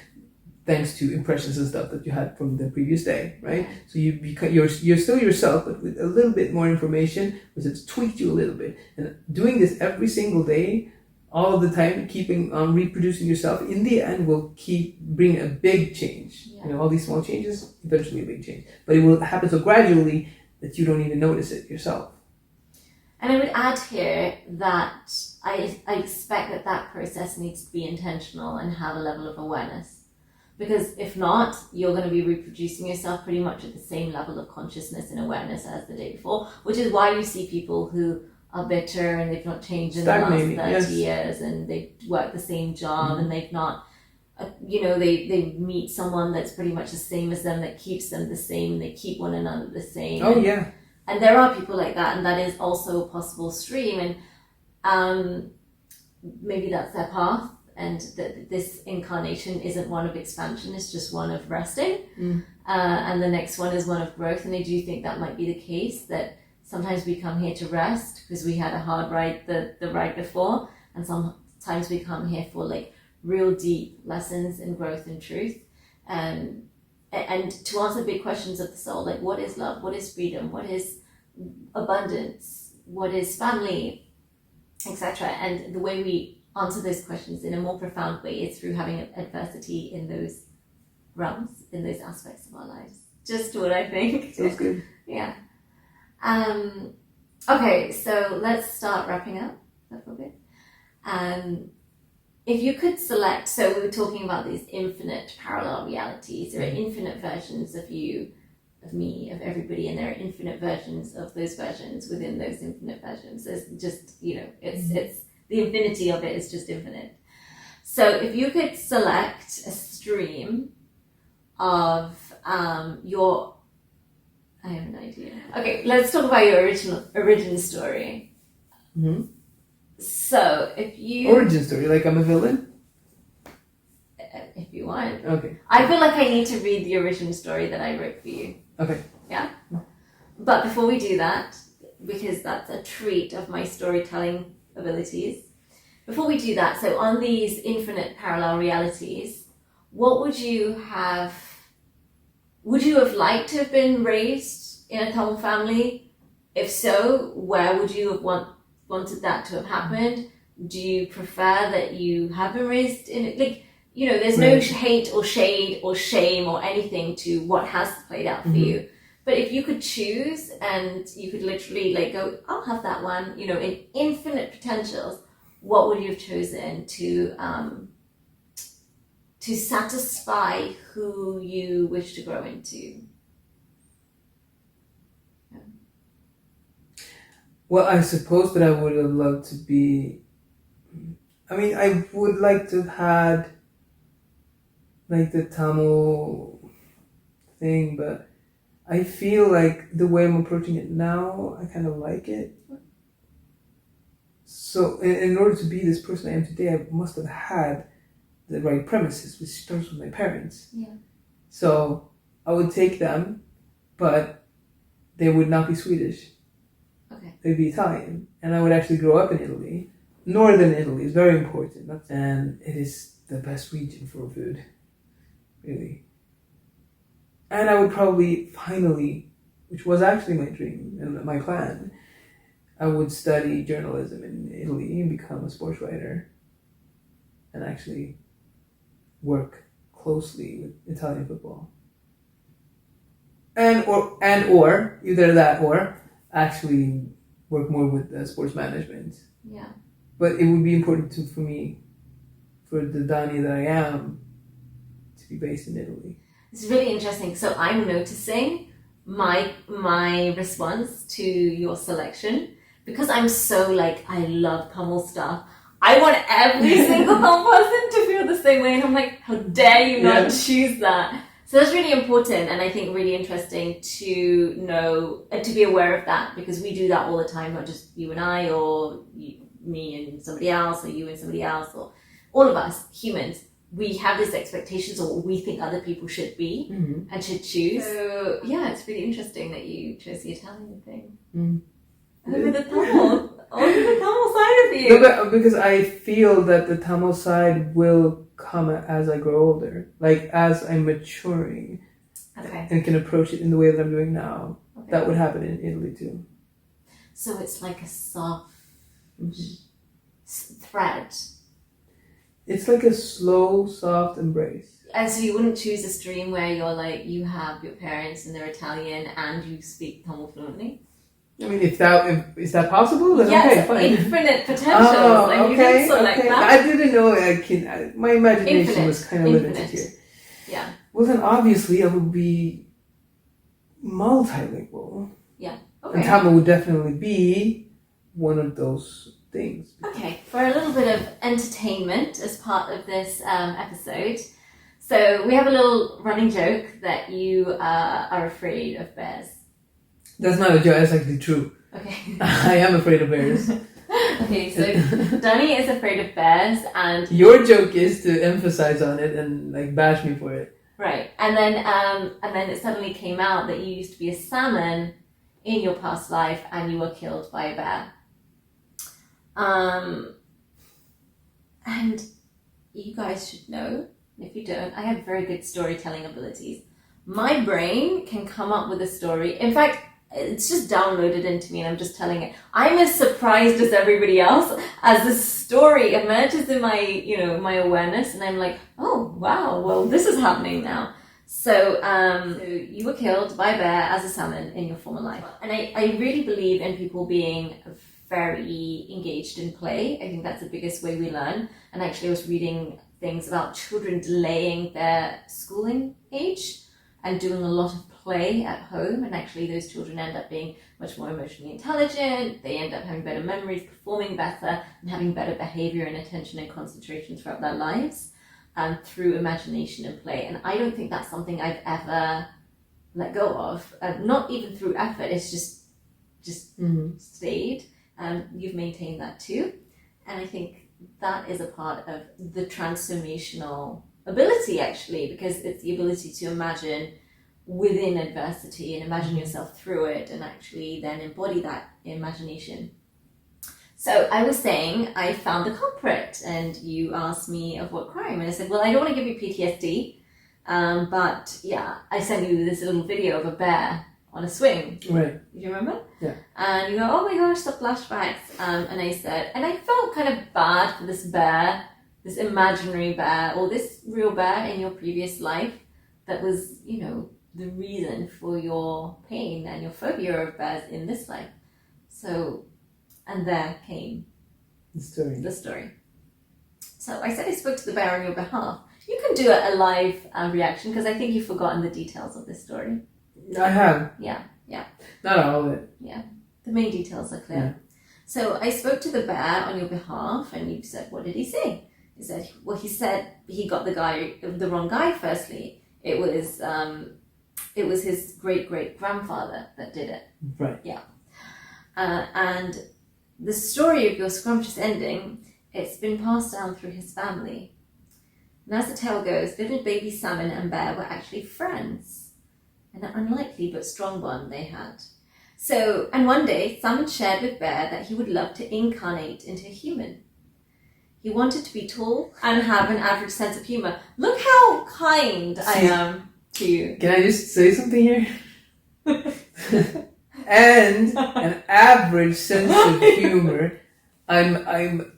S1: thanks to impressions and stuff that you had from the previous day, right? So you're still yourself, but with a little bit more information, because it's tweaked you a little bit. And doing this every single day, all of the time, keeping on reproducing yourself, in the end will bring a big change. All these small changes, eventually a big change. But it will happen so gradually that you don't even notice it yourself.
S2: And I would add here that I expect that process needs to be intentional and have a level of awareness. Because if not, you're going to be reproducing yourself pretty much at the same level of consciousness and awareness as the day before, which is why you see people who are bitter and they've not changed in the last 30 years, and they've worked the same job and they've not they meet someone that's pretty much the same as them, that keeps them the same, and they keep one another the same.
S1: Oh, yeah.
S2: And there are people like that, and that is also a possible stream. And maybe that's their path, and that this incarnation isn't one of expansion, it's just one of resting. And the next one is one of growth. And I do think that might be the case, that sometimes we come here to rest because we had a hard ride the ride before, and sometimes we come here for like real deep lessons in growth and truth. And to answer big questions of the soul, like what is love, what is freedom, what is abundance, what is family, etc. And the way we answer those questions in a more profound way is through having adversity in those realms, in those aspects of our lives. Just what I think.
S1: Sounds good.
S2: Yeah. Okay, so let's start wrapping up a little bit. If you could select, so we were talking about these infinite parallel realities. There are infinite versions of you, of me, of everybody, and there are infinite versions of those versions within those infinite versions. There's just, it's the infinity of it is just infinite. So if you could select a stream of your, I have an idea. Okay, let's talk about your origin story.
S1: Mm-hmm.
S2: So if you...
S1: Origin story, like I'm a villain?
S2: If you want.
S1: Okay.
S2: I feel like I need to read the origin story that I wrote for you.
S1: Okay.
S2: Yeah? But before we do that, because that's a treat of my storytelling abilities, before we do that, so on these infinite parallel realities, what would you have liked to have been raised in a Tamil family? If so, where would you have wanted that to have happened? Do you prefer that you have been raised in it? Like, there's no hate or shade or shame or anything to what has played out for you. But if you could choose and you could literally like go, I'll have that one, in infinite potentials, what would you have chosen to satisfy who you wish to grow into? Yeah.
S1: Well, I suppose that I would have loved to be, I would like to have had like the Tamil thing, but I feel like the way I'm approaching it now, I kind of like it. So in order to be this person I am today, I must have had the right premises, which starts with my parents.
S2: Yeah.
S1: So I would take them, but they would not be Swedish.
S2: Okay.
S1: They'd be Italian. And I would actually grow up in Italy. Northern Italy is very important. And it is the best region for food. Really. And I would probably finally, which was actually my dream and my plan, I would study journalism in Italy and become a sports writer and actually work closely with Italian football. Or either that or actually work more with sports management.
S2: Yeah.
S1: But it would be important for me, for the Dani that I am, to be based in Italy.
S2: It's really interesting. So I'm noticing my response to your selection, because I'm so like, I love Tamil stuff. I want every single Tamil person to feel the same way. And I'm like, how dare you not choose that? So that's really important, and I think really interesting to know and to be aware of that, because we do that all the time, not just you and I, or me and somebody else, or you and somebody else, or all of us humans. We have these expectations of what we think other people should be and should choose. So yeah, it's really interesting that you chose the Italian thing. Over the Tamil, the Tamil side of you.
S1: No, because I feel that the Tamil side will come as I grow older, like as I'm maturing, and can approach it in the way that I'm doing now. Okay. That would happen in Italy too.
S2: So it's like a soft thread.
S1: It's like a slow, soft embrace.
S2: And so you wouldn't choose a stream where you're like, you have your parents and they're Italian and you speak Tamil fluently?
S1: I mean, is that possible? Then
S2: yes,
S1: okay, fine.
S2: Infinite potentials.
S1: You can
S2: select that.
S1: I didn't know. My imagination was kind of limited here.
S2: Yeah.
S1: Well, then obviously I would be multilingual.
S2: Yeah. Okay.
S1: And Tamil would definitely be one of those things.
S2: Okay, for a little bit of entertainment as part of this episode. So we have a little running joke that you are afraid of bears.
S1: That's not a joke, that's actually true.
S2: Okay.
S1: I am afraid of bears.
S2: Okay, so Dani is afraid of bears, and
S1: your joke is to emphasize on it and like bash me for it.
S2: Right, and then it suddenly came out that you used to be a salmon in your past life, and you were killed by a bear. And you guys should know, if you don't, I have very good storytelling abilities. My brain can come up with a story. In fact, it's just downloaded into me and I'm just telling it. I'm as surprised as everybody else as the story emerges in my, my awareness, and I'm like, oh, wow, well, this is happening now. So you were killed by a bear as a salmon in your former life. And I really believe in people being very engaged in play. I think that's the biggest way we learn. And actually I was reading things about children delaying their schooling age and doing a lot of play at home, and actually those children end up being much more emotionally intelligent, they end up having better memories, performing better, and having better behavior and attention and concentration throughout their lives through imagination and play. And I don't think that's something I've ever let go of, not even through effort, it's just stayed. You've maintained that too, and I think that is a part of the transformational ability, actually, because it's the ability to imagine within adversity and imagine yourself through it and actually then embody that imagination. So I was saying I found the culprit, and you asked me of what crime, and I said, well, I don't want to give you PTSD, but yeah, I sent you this little video of a bear on a swing.
S1: Right.
S2: Do you remember?
S1: Yeah.
S2: And you go, oh my gosh, the flashbacks. And I said, and I felt kind of bad for this bear, this imaginary bear, or this real bear in your previous life that was, the reason for your pain and your phobia of bears in this life. So, and there came
S1: the story.
S2: So I said I spoke to the bear on your behalf. You can do a live reaction, because I think you've forgotten the details of this story.
S1: I have.
S2: Yeah.
S1: Not all of it.
S2: Yeah, the main details are clear.
S1: Yeah.
S2: So I spoke to the bear on your behalf, and you said, what did he say? He said he got the wrong guy. Firstly, it was his great-great-grandfather that did it.
S1: Right.
S2: Yeah. And the story of your scrumptious ending, it's been passed down through his family. And as the tale goes, little baby salmon and bear were actually friends. And an unlikely but strong bond they had. So, and one day, salmon shared with bear that he would love to incarnate into a human. He wanted to be tall and have an average sense of humor. Look how kind I am to you.
S1: Can I just say something here? And an average sense of humor. I'm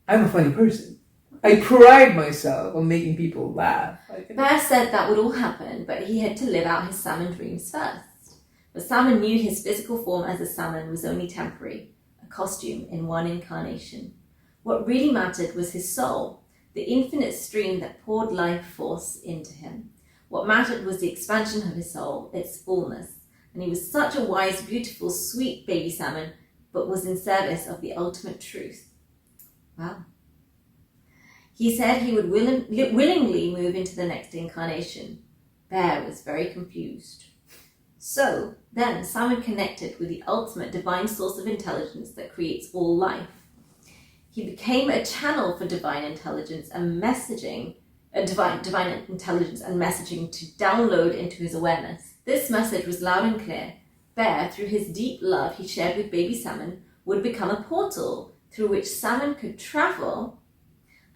S1: a funny person. I pride myself on making people laugh.
S2: Bear said that would all happen, but he had to live out his salmon dreams first. But salmon knew his physical form as a salmon was only temporary, a costume in one incarnation. What really mattered was his soul, the infinite stream that poured life force into him. What mattered was the expansion of his soul, its fullness. And he was such a wise, beautiful, sweet baby salmon, but was in service of the ultimate truth. Wow. He said he would willingly move into the next incarnation. Bear was very confused. So then salmon connected with the ultimate divine source of intelligence that creates all life. He became a channel for divine intelligence and messaging, divine intelligence and messaging to download into his awareness. This message was loud and clear. Bear, through his deep love he shared with baby salmon, would become a portal through which salmon could travel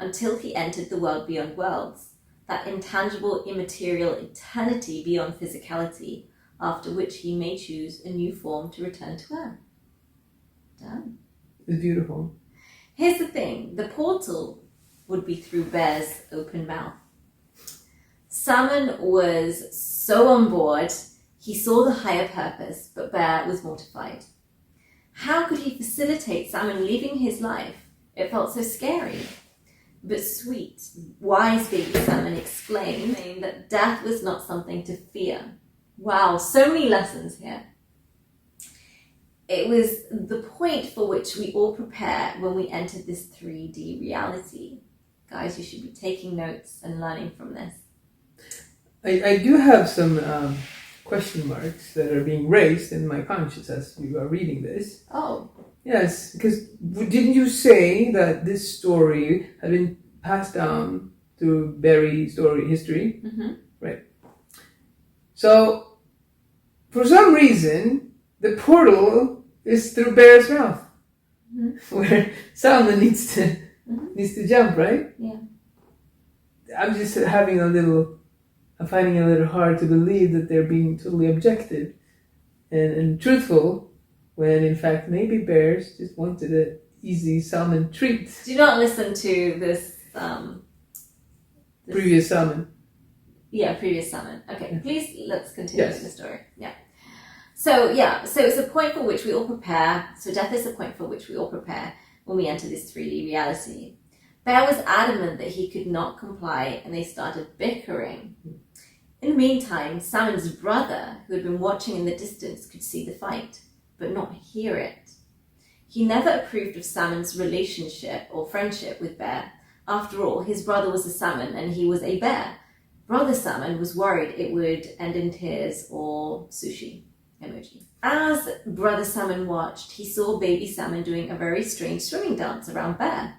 S2: until he entered the world beyond worlds, that intangible, immaterial eternity beyond physicality, after which he may choose a new form to return to Earth. Done.
S1: It's beautiful.
S2: Here's the thing, the portal would be through Bear's open mouth. Salmon was so on board, he saw the higher purpose, but Bear was mortified. How could he facilitate Salmon leaving his life? It felt so scary. But sweet, wise baby salmon explained that death was not something to fear. Wow, so many lessons here. it was the point for which we all prepare when we enter this 3D reality. Guys, you should be taking notes and learning from this.
S1: I do have some question marks that are being raised in my conscience as you are reading this.
S2: Oh.
S1: Yes, because didn't you say that this story had been passed down through Berry story history?
S2: Mm-hmm.
S1: Right. So, for some reason, the portal is through Bear's mouth, where Salmon needs to jump, right?
S2: Yeah.
S1: I'm just I'm finding it a little hard to believe that they're being totally objective and truthful, when in fact maybe bears just wanted an easy salmon treat.
S2: Do not listen to this.
S1: Previous salmon.
S2: Yeah, previous salmon. Okay, please let's continue
S1: Yes.
S2: the story. So it's a point for which we all prepare. So death is a point for which we all prepare when we enter this 3D reality. Bear was adamant that he could not comply, and they started bickering. In the meantime, Salmon's brother, who had been watching in the distance, could see the fight, but not hear it. He never approved of Salmon's relationship or friendship with Bear. After all, his brother was a salmon and he was a bear. Brother Salmon was worried it would end in tears or sushi emoji. As Brother Salmon watched, he saw baby salmon doing a very strange swimming dance around Bear.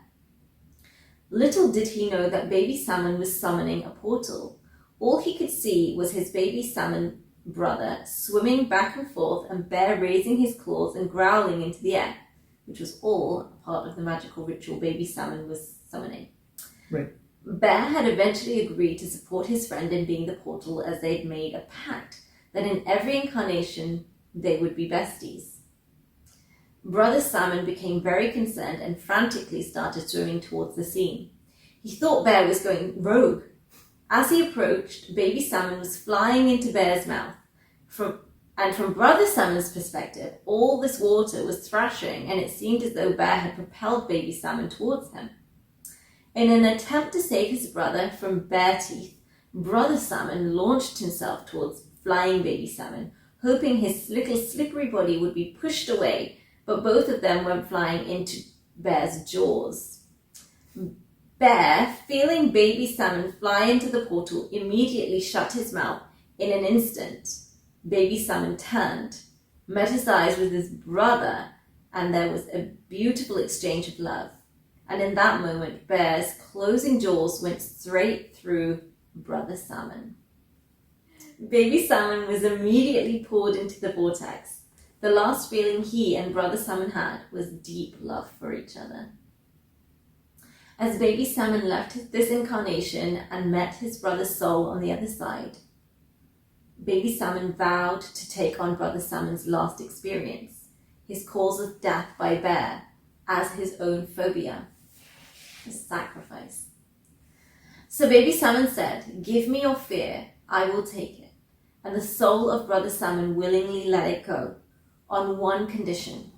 S2: Little did he know that baby salmon was summoning a portal. All he could see was his baby salmon brother swimming back and forth and Bear raising his claws and growling into the air, which was all part of the magical ritual baby salmon was summoning.
S1: Right.
S2: Bear had eventually agreed to support his friend in being the portal, as they'd made a pact that in every incarnation they would be besties. Brother Salmon became very concerned and frantically started swimming towards the scene. He thought Bear was going rogue. As he approached, baby salmon was flying into Bear's mouth. From Brother Salmon's perspective, all this water was thrashing, and it seemed as though Bear had propelled baby salmon towards him. In an attempt to save his brother from bear teeth, Brother Salmon launched himself towards flying baby salmon, hoping his little slippery body would be pushed away, but both of them went flying into Bear's jaws. Bear, feeling baby salmon fly into the portal, immediately shut his mouth. In an instant, baby salmon turned, met his eyes with his brother, and there was a beautiful exchange of love. And in that moment, Bear's closing jaws went straight through Brother Salmon. Baby Salmon was immediately pulled into the vortex. The last feeling he and Brother Salmon had was deep love for each other. As Baby Salmon left this incarnation and met his brother's soul on the other side, Baby Salmon vowed to take on Brother Salmon's last experience, his cause of death by Bear, as his own phobia, his sacrifice. So Baby Salmon said, "Give me your fear, I will take it." And the soul of Brother Salmon willingly let it go, on one condition,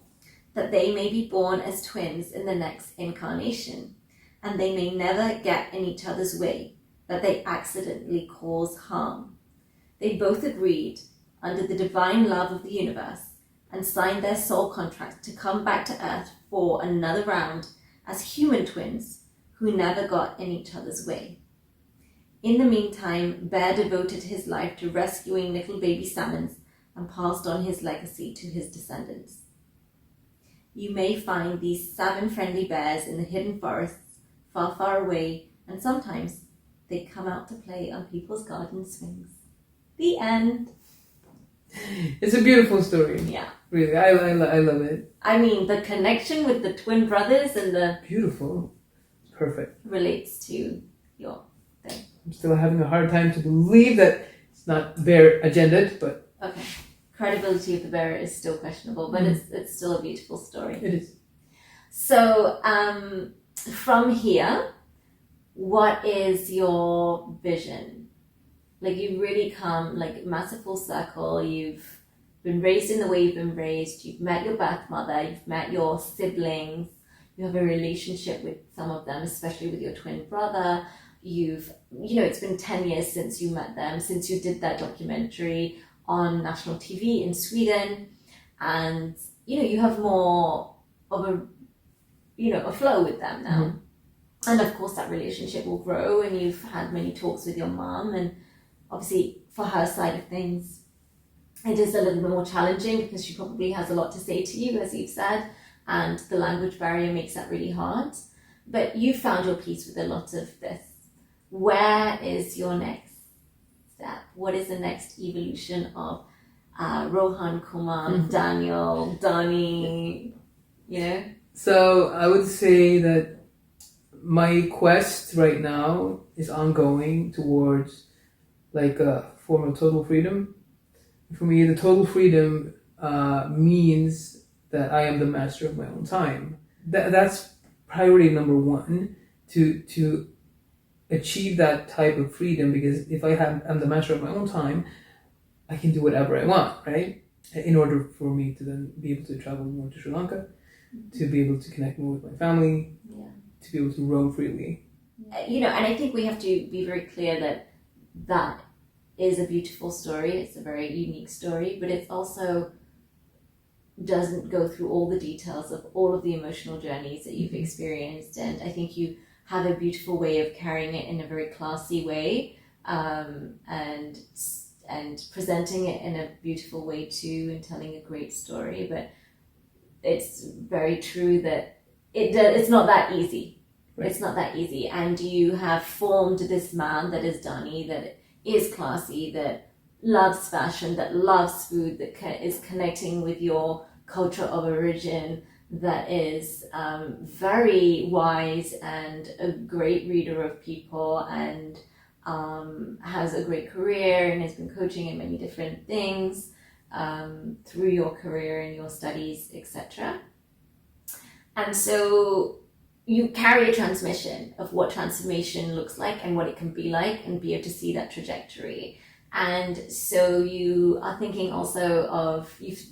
S2: that they may be born as twins in the next incarnation, and they may never get in each other's way, that they accidentally cause harm. They both agreed, under the divine love of the universe, and signed their soul contract to come back to Earth for another round as human twins who never got in each other's way. In the meantime, Bear devoted his life to rescuing little baby salmons and passed on his legacy to his descendants. You may find these salmon-friendly bears in the hidden forests, far, far away, and sometimes they come out to play on people's garden swings. The end.
S1: It's a beautiful story.
S2: Yeah.
S1: Really, I love it.
S2: I mean, the connection with the twin brothers and the...
S1: Beautiful. Perfect.
S2: Relates to your thing.
S1: I'm still having a hard time to believe that it's not bear agendaed, but...
S2: Okay. Credibility of the bearer is still questionable, but it's still a beautiful story.
S1: It is.
S2: So, from here, what is your vision? Like, you really come, like, massive full circle. You've been raised in the way you've been raised. You've met your birth mother. You've met your siblings. You have a relationship with some of them, especially with your twin brother. It's been 10 years since you met them, since you did that documentary on national TV in Sweden. And, you have more of a flow with them now.
S1: Mhm.
S2: And of course that relationship will grow, and you've had many talks with your mom, and obviously for her side of things it is a little bit more challenging because she probably has a lot to say to you, as you've said, and the language barrier makes that really hard. But you found your peace with a lot of this. Where is your next step? What is the next evolution of Rohan, Kumar, Daniel, Dani,
S1: So I would say that my quest right now is ongoing towards like a form of total freedom. For me, the total freedom means that I am the master of my own time. That's priority number one, to achieve that type of freedom, because if I'm the master of my own time, I can do whatever I want, right? In order for me to then be able to travel more to Sri Lanka, to be able to connect more with my family, to be able to roam freely.
S2: And I think we have to be very clear that is a beautiful story. It's a very unique story, but it also doesn't go through all the details of all of the emotional journeys that you've experienced. And I think you have a beautiful way of carrying it in a very classy way, and presenting it in a beautiful way too, and telling a great story. But it's very true that it's not that easy. Right. It's not that easy. And you have formed this man that is Dani, that is classy, that loves fashion, that loves food, that is connecting with your culture of origin, that is very wise and a great reader of people, and has a great career and has been coaching in many different things through your career and your studies, etc. And so you carry a transmission of what transformation looks like and what it can be like, and be able to see that trajectory. And so you are thinking also of, you've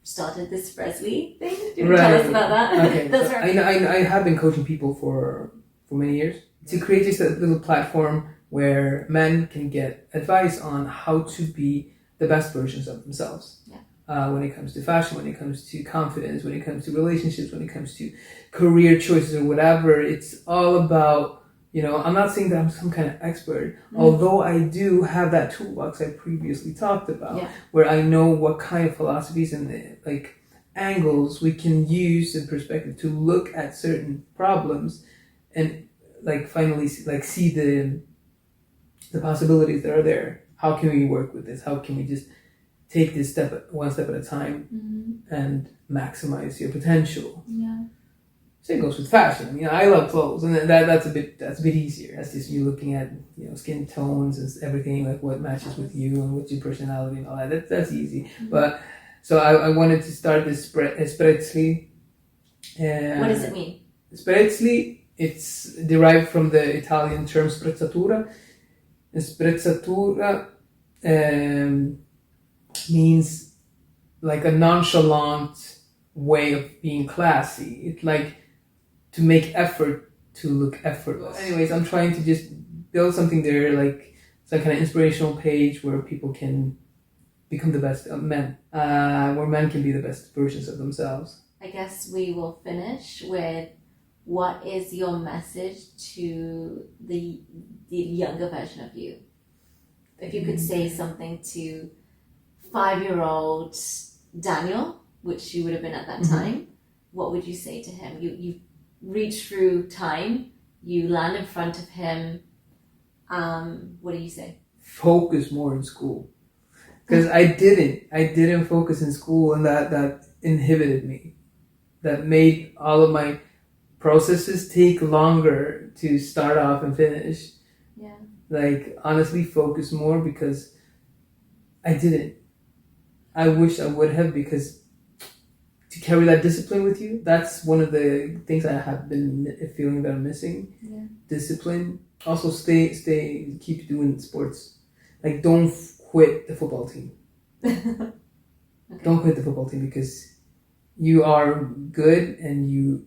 S2: started this Presley thing. Do you want to tell us about that?
S1: Okay. So I have been coaching people for many years to create just a little platform where men can get advice on how to be the best versions of themselves. When it comes to fashion, when it comes to confidence, when it comes to relationships, when it comes to career choices or whatever. It's all about, I'm not saying that I'm some kind of expert, although I do have that toolbox I previously talked about, where I know what kind of philosophies and like angles we can use in perspective to look at certain problems, and like finally see the possibilities that are there. How can we work with this? How can we just take this one step at a time and maximize your potential? Same goes with fashion. I mean, I love clothes, and that's a bit easier. That's just you looking at skin tones and everything, like what matches with you and what's your personality and all that. That's easy. But so I wanted to start this sprezzi.
S2: What does it mean?
S1: Sprezzi, it's derived from the Italian term sprezzatura. And sprezzatura means like a nonchalant way of being classy. It's like to make effort to look effortless. Anyways, I'm trying to just build something there, like some kind of inspirational page where people can become the best men, where men can be the best versions of themselves.
S2: I guess we will finish with, what is your message to the younger version of you? If you could say something to 5-year-old Daniel, which you would have been at that time, what would you say to him? You reach through time, you land in front of him. What do you say?
S1: Focus more in school, because I didn't focus in school, and that inhibited me. That made all of my processes take longer to start off and finish. Like, honestly, focus more, because I didn't. I wish I would have, because to carry that discipline with you, that's one of the things I have been feeling that I'm missing. Discipline. Also, keep doing sports. Like, don't quit the football team. Don't quit the football team, because you are good, and you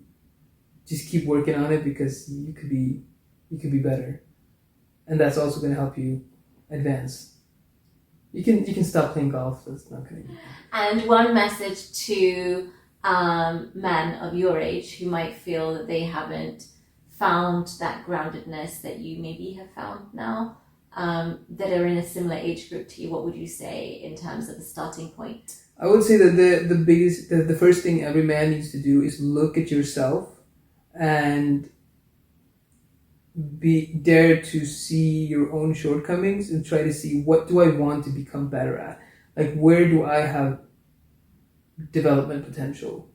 S1: just keep working on it, because you could be better, and that's also going to help you advance. You can stop playing golf. That's not going to.
S2: And one message to men of your age who might feel that they haven't found that groundedness that you maybe have found now, that are in a similar age group to you, what would you say in terms of the starting point?
S1: I would say that the first thing every man needs to do is look at yourself and dare to see your own shortcomings and try to see, what do I want to become better at? Like, where do I have development potential?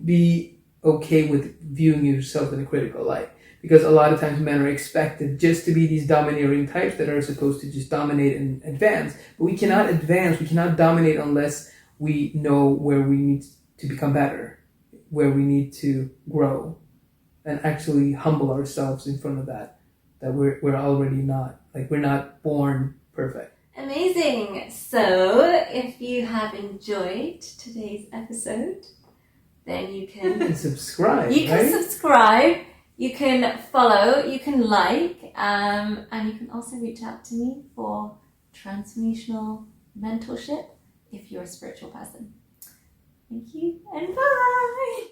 S1: Be okay with viewing yourself in a critical light, because a lot of times men are expected just to be these domineering types that are supposed to just dominate and advance. But we cannot advance, we cannot dominate unless we know where we need to become better, where we need to grow, and actually humble ourselves in front of that we're already not, like, we're not born perfect.
S2: Amazing. So if you have enjoyed today's episode, then you can
S1: subscribe.
S2: You can
S1: right?
S2: subscribe, you can follow, you can like, and you can also reach out to me for transformational mentorship if you're a spiritual person. Thank you and bye.